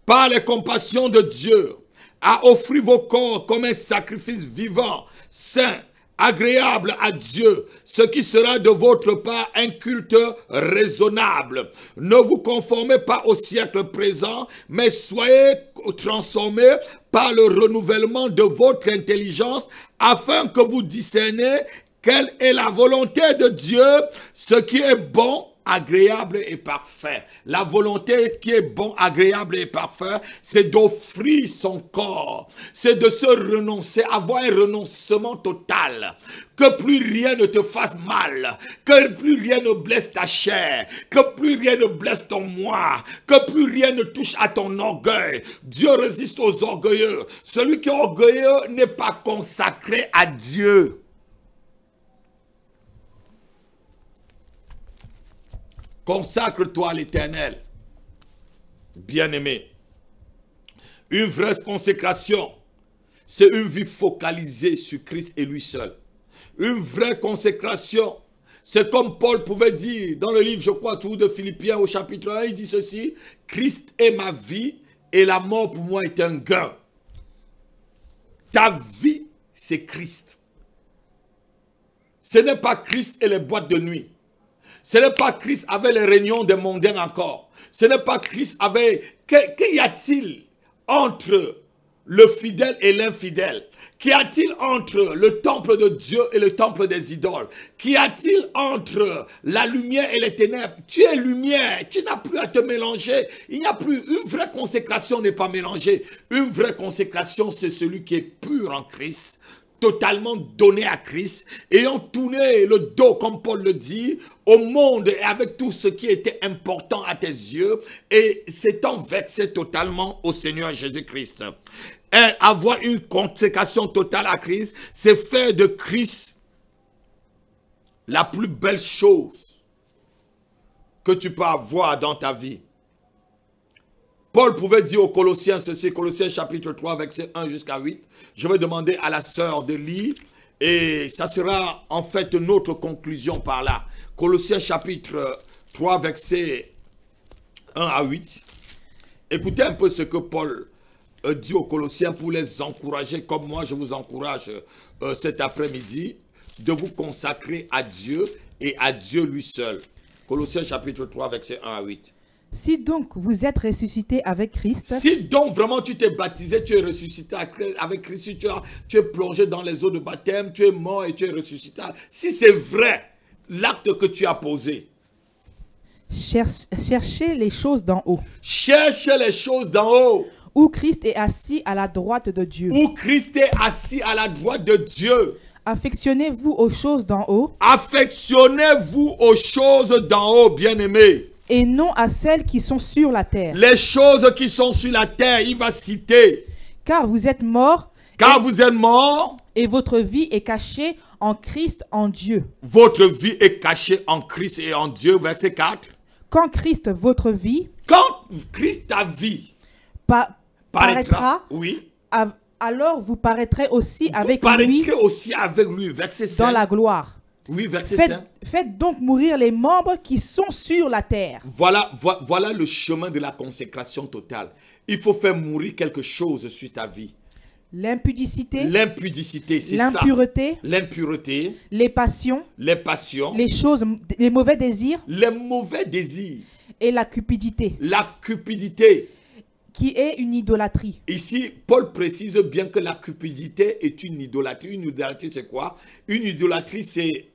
Speaker 1: par les compassions de Dieu, à offrir vos corps comme un sacrifice vivant, saint, agréable à Dieu, ce qui sera de votre part un culte raisonnable. Ne vous conformez pas au siècle présent, mais soyez transformés par le renouvellement de votre intelligence, afin que vous discerniez quelle est la volonté de Dieu, ce qui est bon, agréable et parfait. La volonté qui est bon, agréable et parfait, c'est d'offrir son corps. C'est de se renoncer, avoir un renoncement total. Que plus rien ne te fasse mal. Que plus rien ne blesse ta chair. Que plus rien ne blesse ton moi. Que plus rien ne touche à ton orgueil. Dieu résiste aux orgueilleux. Celui qui est orgueilleux n'est pas consacré à Dieu. Consacre-toi à l'Éternel, bien-aimé. Une vraie consécration, c'est une vie focalisée sur Christ et lui seul. Une vraie consécration, c'est comme Paul pouvait dire dans le livre, je crois, tout de Philippiens au chapitre 1, il dit ceci, Christ est ma vie et la mort pour moi est un gain. Ta vie, c'est Christ. Ce n'est pas Christ et les boîtes de nuit. Ce n'est pas Christ avec les réunions des mondains encore. Ce n'est pas Christ avec... Qu'y a-t-il entre le fidèle et l'infidèle? Qu'y a-t-il entre le temple de Dieu et le temple des idoles? Qu'y a-t-il entre la lumière et les ténèbres? Tu es lumière, tu n'as plus à te mélanger. Il n'y a plus... Une vraie consécration n'est pas mélangée. Une vraie consécration, c'est celui qui est pur en Christ, totalement donné à Christ, ayant tourné le dos, comme Paul le dit, au monde et avec tout ce qui était important à tes yeux, et s'étant vexé totalement au Seigneur Jésus-Christ. Et avoir une consécration totale à Christ, c'est faire de Christ la plus belle chose que tu peux avoir dans ta vie. Paul pouvait dire aux Colossiens ceci, Colossiens chapitre 3, verset 1 jusqu'à 8. Je vais demander à la sœur de lire et ça sera en fait notre conclusion par là. Colossiens chapitre 3, verset 1 à 8. Écoutez un peu ce que Paul dit aux Colossiens pour les encourager, comme moi je vous encourage cet après-midi, de vous consacrer à Dieu et à Dieu lui seul. Colossiens chapitre 3, verset 1 à 8.
Speaker 2: Si donc vous êtes ressuscité avec Christ.
Speaker 1: Si donc vraiment tu t'es baptisé, tu es ressuscité avec Christ, si tu es plongé dans les eaux de baptême, tu es mort et tu es ressuscité. Si c'est vrai, l'acte que tu as posé.
Speaker 2: Cherchez les choses d'en haut.
Speaker 1: Cherchez les choses d'en haut.
Speaker 2: Où Christ est assis à la droite de Dieu.
Speaker 1: Où Christ est assis à la droite de Dieu.
Speaker 2: Affectionnez-vous aux choses d'en haut.
Speaker 1: Affectionnez-vous aux choses d'en haut, bien-aimés.
Speaker 2: Et non à celles qui sont sur la terre.
Speaker 1: Les choses qui sont sur la terre, il va citer.
Speaker 2: Car vous êtes morts.
Speaker 1: Car vous êtes morts.
Speaker 2: Et votre vie est cachée en Christ, en Dieu.
Speaker 1: Votre vie est cachée en Christ et en Dieu. Verset 4.
Speaker 2: Quand Christ, votre vie.
Speaker 1: Quand Christ, ta vie.
Speaker 2: Paraîtra.
Speaker 1: Oui.
Speaker 2: Alors vous paraîtrez aussi avec lui.
Speaker 1: Aussi avec lui. Verset 5.
Speaker 2: Dans la gloire.
Speaker 1: Oui, verset 5.
Speaker 2: Faites donc mourir les membres qui sont sur la terre.
Speaker 1: Voilà le chemin de la consécration totale. Il faut faire mourir quelque chose sur ta vie.
Speaker 2: L'impudicité.
Speaker 1: L'impudicité, c'est ça.
Speaker 2: L'impureté.
Speaker 1: L'impureté.
Speaker 2: Les passions.
Speaker 1: Les passions.
Speaker 2: Les mauvais désirs.
Speaker 1: Les mauvais désirs.
Speaker 2: Et la cupidité.
Speaker 1: La cupidité.
Speaker 2: Qui est une idolâtrie.
Speaker 1: Ici, Paul précise bien que la cupidité est une idolâtrie. Une idolâtrie, c'est quoi? Une idolâtrie, c'est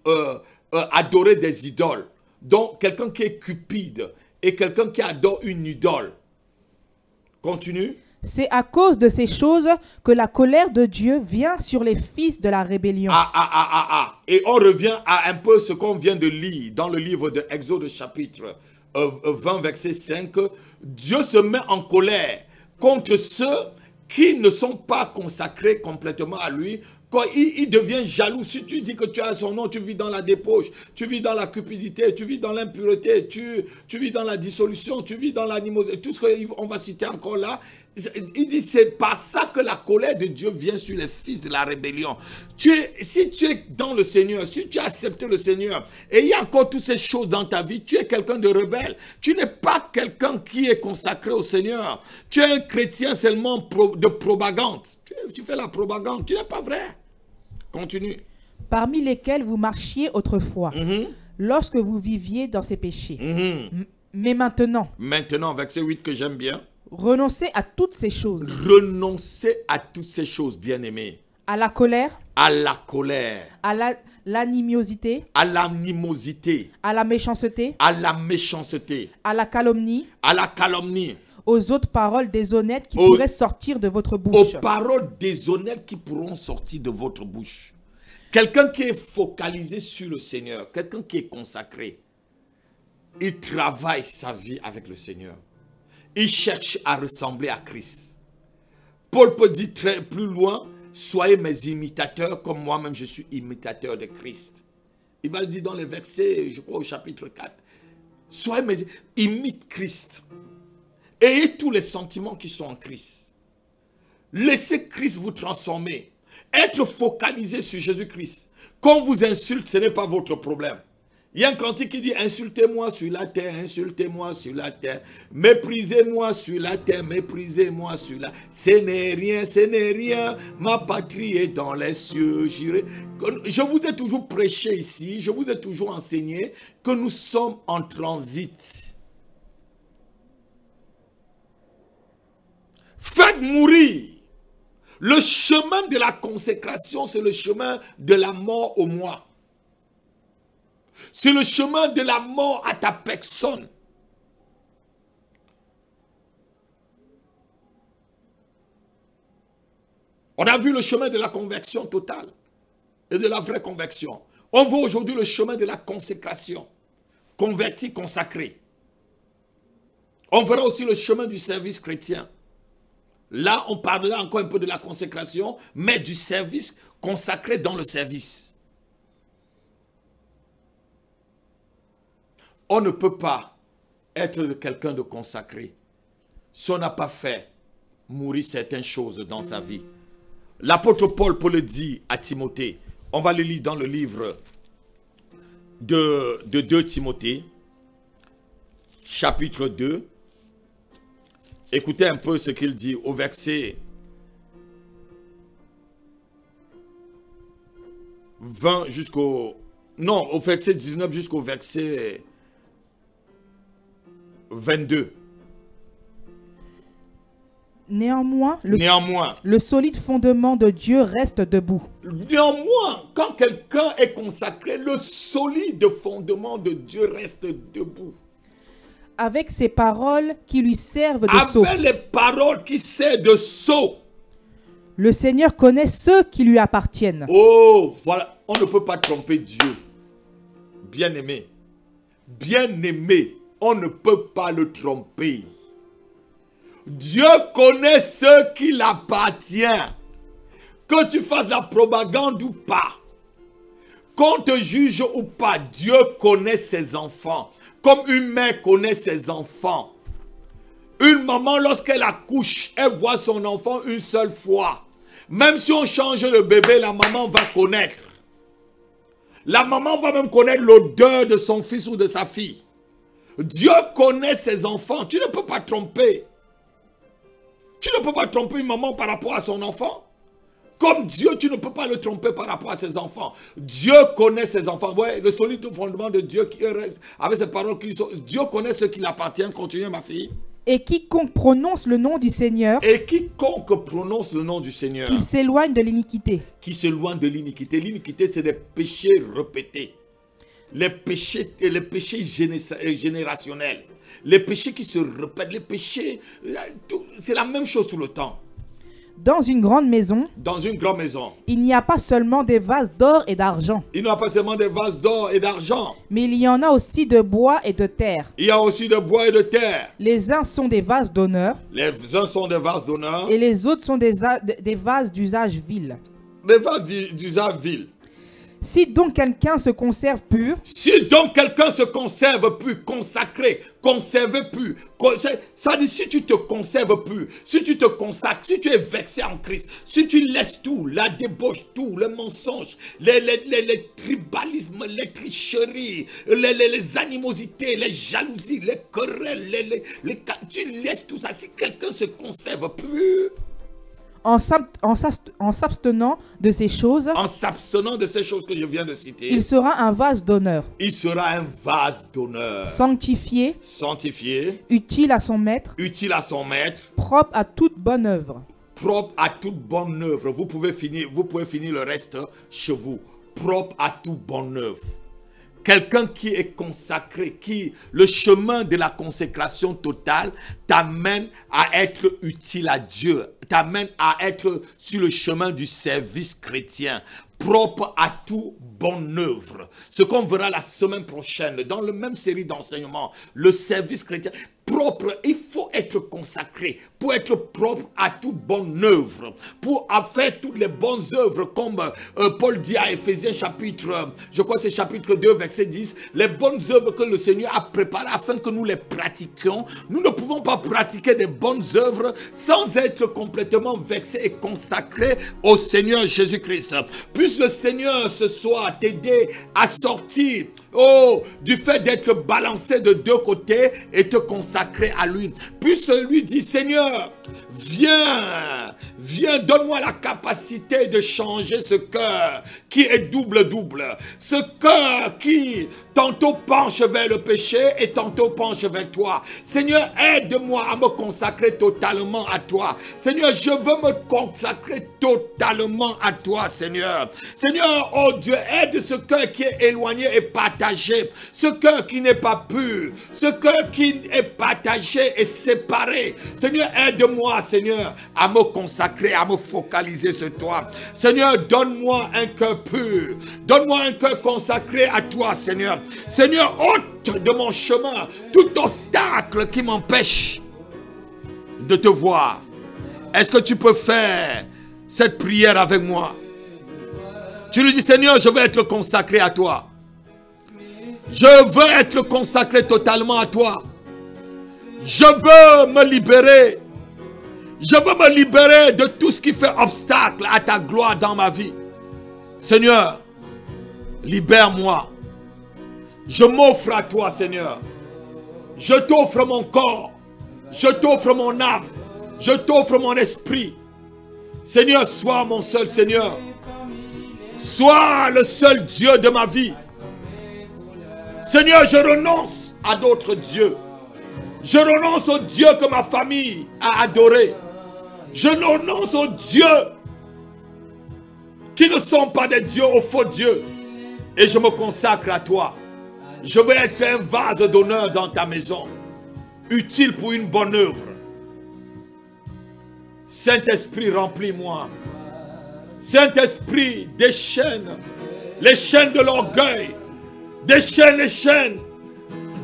Speaker 1: adorer des idoles. Donc, quelqu'un qui est cupide et quelqu'un qui adore une idole. Continue.
Speaker 2: C'est à cause de ces choses que la colère de Dieu vient sur les fils de la rébellion.
Speaker 1: Et on revient à un peu ce qu'on vient de lire dans le livre de Exode chapitre 20 verset 5. Dieu se met en colère contre ceux qui ne sont pas consacrés complètement à lui. Quand il devient jaloux, si tu dis que tu as son nom, tu vis dans la débauche, tu vis dans la cupidité, tu vis dans l'impureté, tu vis dans la dissolution, tu vis dans l'animosité, tout ce qu'on va citer encore là. Il dit, c'est par ça que la colère de Dieu vient sur les fils de la rébellion. Si tu es dans le Seigneur, si tu as accepté le Seigneur, et il y a encore toutes ces choses dans ta vie, tu es quelqu'un de rebelle. Tu n'es pas quelqu'un qui est consacré au Seigneur. Tu es un chrétien seulement de propagande. Tu fais la propagande, tu n'es pas vrai. Continue.
Speaker 2: Parmi lesquels vous marchiez autrefois, lorsque vous viviez dans ces péchés. Mais maintenant.
Speaker 1: Maintenant, verset 8 que j'aime bien.
Speaker 2: Renoncez à toutes ces choses.
Speaker 1: Renoncez à toutes ces choses, bien-aimés.
Speaker 2: À la colère.
Speaker 1: À la colère.
Speaker 2: À l'animosité.
Speaker 1: À l'animosité.
Speaker 2: À la méchanceté.
Speaker 1: À la méchanceté.
Speaker 2: À la calomnie.
Speaker 1: À la calomnie.
Speaker 2: Aux autres paroles déshonnêtes qui pourraient sortir de votre bouche.
Speaker 1: Aux paroles déshonnêtes qui pourront sortir de votre bouche. Quelqu'un qui est focalisé sur le Seigneur, quelqu'un qui est consacré, il travaille sa vie avec le Seigneur. Il cherche à ressembler à Christ. Paul peut dire plus loin, soyez mes imitateurs comme moi-même je suis imitateur de Christ. Il va le dire dans les versets, je crois au chapitre 4. Soyez mes imite Christ. Ayez tous les sentiments qui sont en Christ. Laissez Christ vous transformer. Être focalisé sur Jésus-Christ. Qu'on vous insulte, ce n'est pas votre problème. Il y a un cantique qui dit, insultez-moi sur la terre, insultez-moi sur la terre, méprisez-moi sur la terre, méprisez-moi sur la terre. Ce n'est rien, ma patrie est dans les cieux. Je vous ai toujours prêché ici, je vous ai toujours enseigné que nous sommes en transit. Faites mourir. Le chemin de la consécration, c'est le chemin de la mort au moi. C'est le chemin de la mort à ta personne. On a vu le chemin de la conversion totale et de la vraie conversion. On voit aujourd'hui le chemin de la consécration. Converti, consacré. On verra aussi le chemin du service chrétien. Là, on parlera encore un peu de la consécration, mais du service consacré dans le service. On ne peut pas être quelqu'un de consacré si on n'a pas fait mourir certaines choses dans sa vie. L'apôtre Paul peut le dire à Timothée. On va le lire dans le livre de 2 Timothée, chapitre 2. Écoutez un peu ce qu'il dit au verset 20 jusqu'au... Non, au verset 19 jusqu'au verset 22.
Speaker 2: Néanmoins, le solide fondement de Dieu reste debout.
Speaker 1: Néanmoins, quand quelqu'un est consacré, le solide fondement de Dieu reste debout.
Speaker 2: Avec ses paroles qui lui servent de sceau.
Speaker 1: Avec les paroles qui servent de sceau.
Speaker 2: Le Seigneur connaît ceux qui lui appartiennent.
Speaker 1: Oh, voilà. On ne peut pas tromper Dieu. Bien-aimé. Bien-aimé. On ne peut pas le tromper. Dieu connaît ceux qui l'appartiennent. Que tu fasses la propagande ou pas. Qu'on te juge ou pas. Dieu connaît ses enfants. Comme une mère connaît ses enfants. Une maman, lorsqu'elle accouche, elle voit son enfant une seule fois. Même si on change le bébé, la maman va connaître. La maman va même connaître l'odeur de son fils ou de sa fille. Dieu connaît ses enfants. Tu ne peux pas tromper. Tu ne peux pas tromper une maman par rapport à son enfant. Comme Dieu, tu ne peux pas le tromper par rapport à ses enfants. Dieu connaît ses enfants. Ouais, le solide fondement de Dieu qui reste avec ses paroles qui sont. Dieu connaît ceux qui l'appartiennent. Continue, ma fille.
Speaker 2: Et quiconque prononce le nom du Seigneur.
Speaker 1: Et quiconque prononce le nom du Seigneur.
Speaker 2: Qui s'éloigne de l'iniquité.
Speaker 1: Qui s'éloigne de l'iniquité. L'iniquité, c'est des péchés répétés. Les péchés générationnels. Les péchés qui se répètent. Les péchés, c'est la même chose tout le temps.
Speaker 2: Dans une grande maison,
Speaker 1: il
Speaker 2: n'y a pas seulement des vases d'or et d'argent.
Speaker 1: Il n'y a pas seulement des vases d'or et d'argent.
Speaker 2: Mais il y en a aussi de bois et de terre.
Speaker 1: Il y a aussi de bois et de terre.
Speaker 2: Les uns sont des vases d'honneur.
Speaker 1: Les uns sont des vases d'honneur.
Speaker 2: Et les autres sont des vases d'usage vil.
Speaker 1: Des vases d'usage vil.
Speaker 2: Si donc quelqu'un se conserve pur.
Speaker 1: Si donc quelqu'un se conserve pur, consacré, conservé pur. Ça dit si tu te conserves pur, si tu te consacres, si tu es vexé en Christ, si tu laisses tout, la débauche, tout, le mensonge, les tribalismes, les tricheries, les animosités, les jalousies, les querelles, tu laisses tout ça. Si quelqu'un se conserve pur,
Speaker 2: en s'abstenant de ces choses,
Speaker 1: que je viens de citer,
Speaker 2: il sera un vase d'honneur.
Speaker 1: Il sera un vase d'honneur.
Speaker 2: Sanctifié. Utile à son maître. Propre à toute bonne œuvre. Vous pouvez finir
Speaker 1: le reste chez vous. Propre à toute bonne œuvre. Quelqu'un qui est consacré, le chemin de la consécration totale t'amène à être utile à Dieu, t'amène à être sur le chemin du service chrétien, propre à toute bonne œuvre. Ce qu'on verra la semaine prochaine, dans la même série d'enseignements, le service chrétien. Propre, il faut être consacré pour être propre à toute bonne œuvre, pour faire toutes les bonnes œuvres comme Paul dit à Éphésiens chapitre, je crois c'est chapitre 2 verset 10, les bonnes œuvres que le Seigneur a préparées afin que nous les pratiquions. Nous ne pouvons pas pratiquer des bonnes œuvres sans être complètement vexés et consacrés au Seigneur Jésus-Christ. Puisse le Seigneur ce soir t'aider à sortir du fait d'être balancé de deux côtés et te consacrer à lui. Puisse lui dire, Seigneur, viens, donne-moi la capacité de changer ce cœur qui est double-double. Ce cœur qui tantôt penche vers le péché et tantôt penche vers toi. Seigneur, aide-moi à me consacrer totalement à toi. Seigneur, je veux me consacrer totalement à toi, Seigneur. Seigneur, oh Dieu, aide ce cœur qui est éloigné et partagé. Ce cœur qui n'est pas pur. Ce cœur qui est partagé et séparé. Seigneur, aide-moi, Seigneur, à me consacrer, à me focaliser sur toi. Seigneur, donne-moi un cœur pur. Donne-moi un cœur consacré à toi, Seigneur. Seigneur, ôte de mon chemin tout obstacle qui m'empêche de te voir. Est-ce que tu peux faire cette prière avec moi? Tu lui dis, Seigneur, je veux être consacré à toi. Je veux être consacré totalement à toi. Je veux me libérer. Je veux me libérer de tout ce qui fait obstacle à ta gloire dans ma vie. Seigneur, libère-moi. Je m'offre à toi, Seigneur. Je t'offre mon corps. Je t'offre mon âme. Je t'offre mon esprit. Seigneur, sois mon seul Seigneur. Sois le seul Dieu de ma vie. Seigneur, je renonce à d'autres dieux. Je renonce aux dieux que ma famille a adorés. Je renonce aux dieux qui ne sont pas des dieux, aux faux dieux. Et je me consacre à toi. Je veux être un vase d'honneur dans ta maison, utile pour une bonne œuvre. Saint-Esprit, remplis-moi. Saint-Esprit, déchaîne les chaînes de l'orgueil, déchaîne les chaînes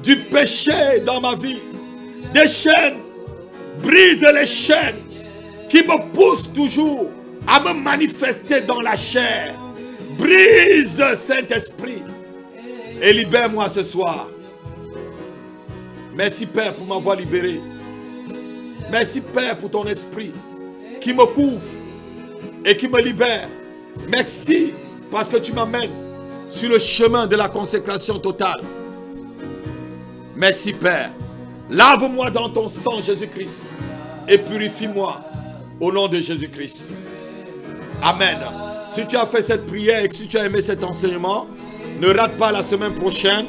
Speaker 1: du péché dans ma vie, déchaîne, brise les chaînes qui me poussent toujours à me manifester dans la chair. Brise, Saint-Esprit, et libère-moi ce soir. Merci Père pour m'avoir libéré. Merci Père pour ton esprit qui me couvre et qui me libère. Merci parce que tu m'amènes sur le chemin de la consécration totale. Merci Père. Lave-moi dans ton sang, Jésus-Christ, et purifie-moi au nom de Jésus-Christ. Amen. Si tu as fait cette prière et que si tu as aimé cet enseignement, ne rate pas la semaine prochaine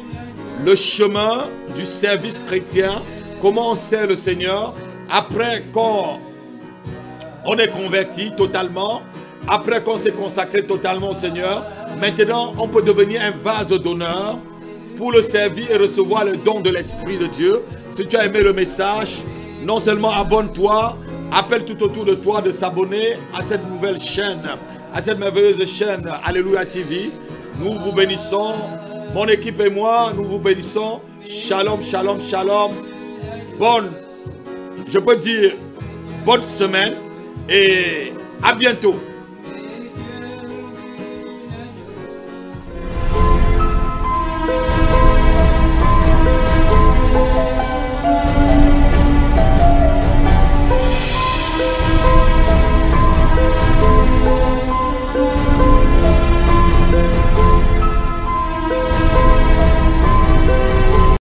Speaker 1: le chemin du service chrétien, comment on sert le Seigneur après qu'on est converti totalement, après qu'on s'est consacré totalement au Seigneur. Maintenant, on peut devenir un vase d'honneur pour le servir et recevoir le don de l'Esprit de Dieu. Si tu as aimé le message, non seulement abonne-toi, appelle tout autour de toi de s'abonner à cette nouvelle chaîne, à cette merveilleuse chaîne Alléluia TV. Nous vous bénissons, mon équipe et moi, nous vous bénissons. Shalom, shalom, shalom. Je peux dire bonne semaine et à bientôt.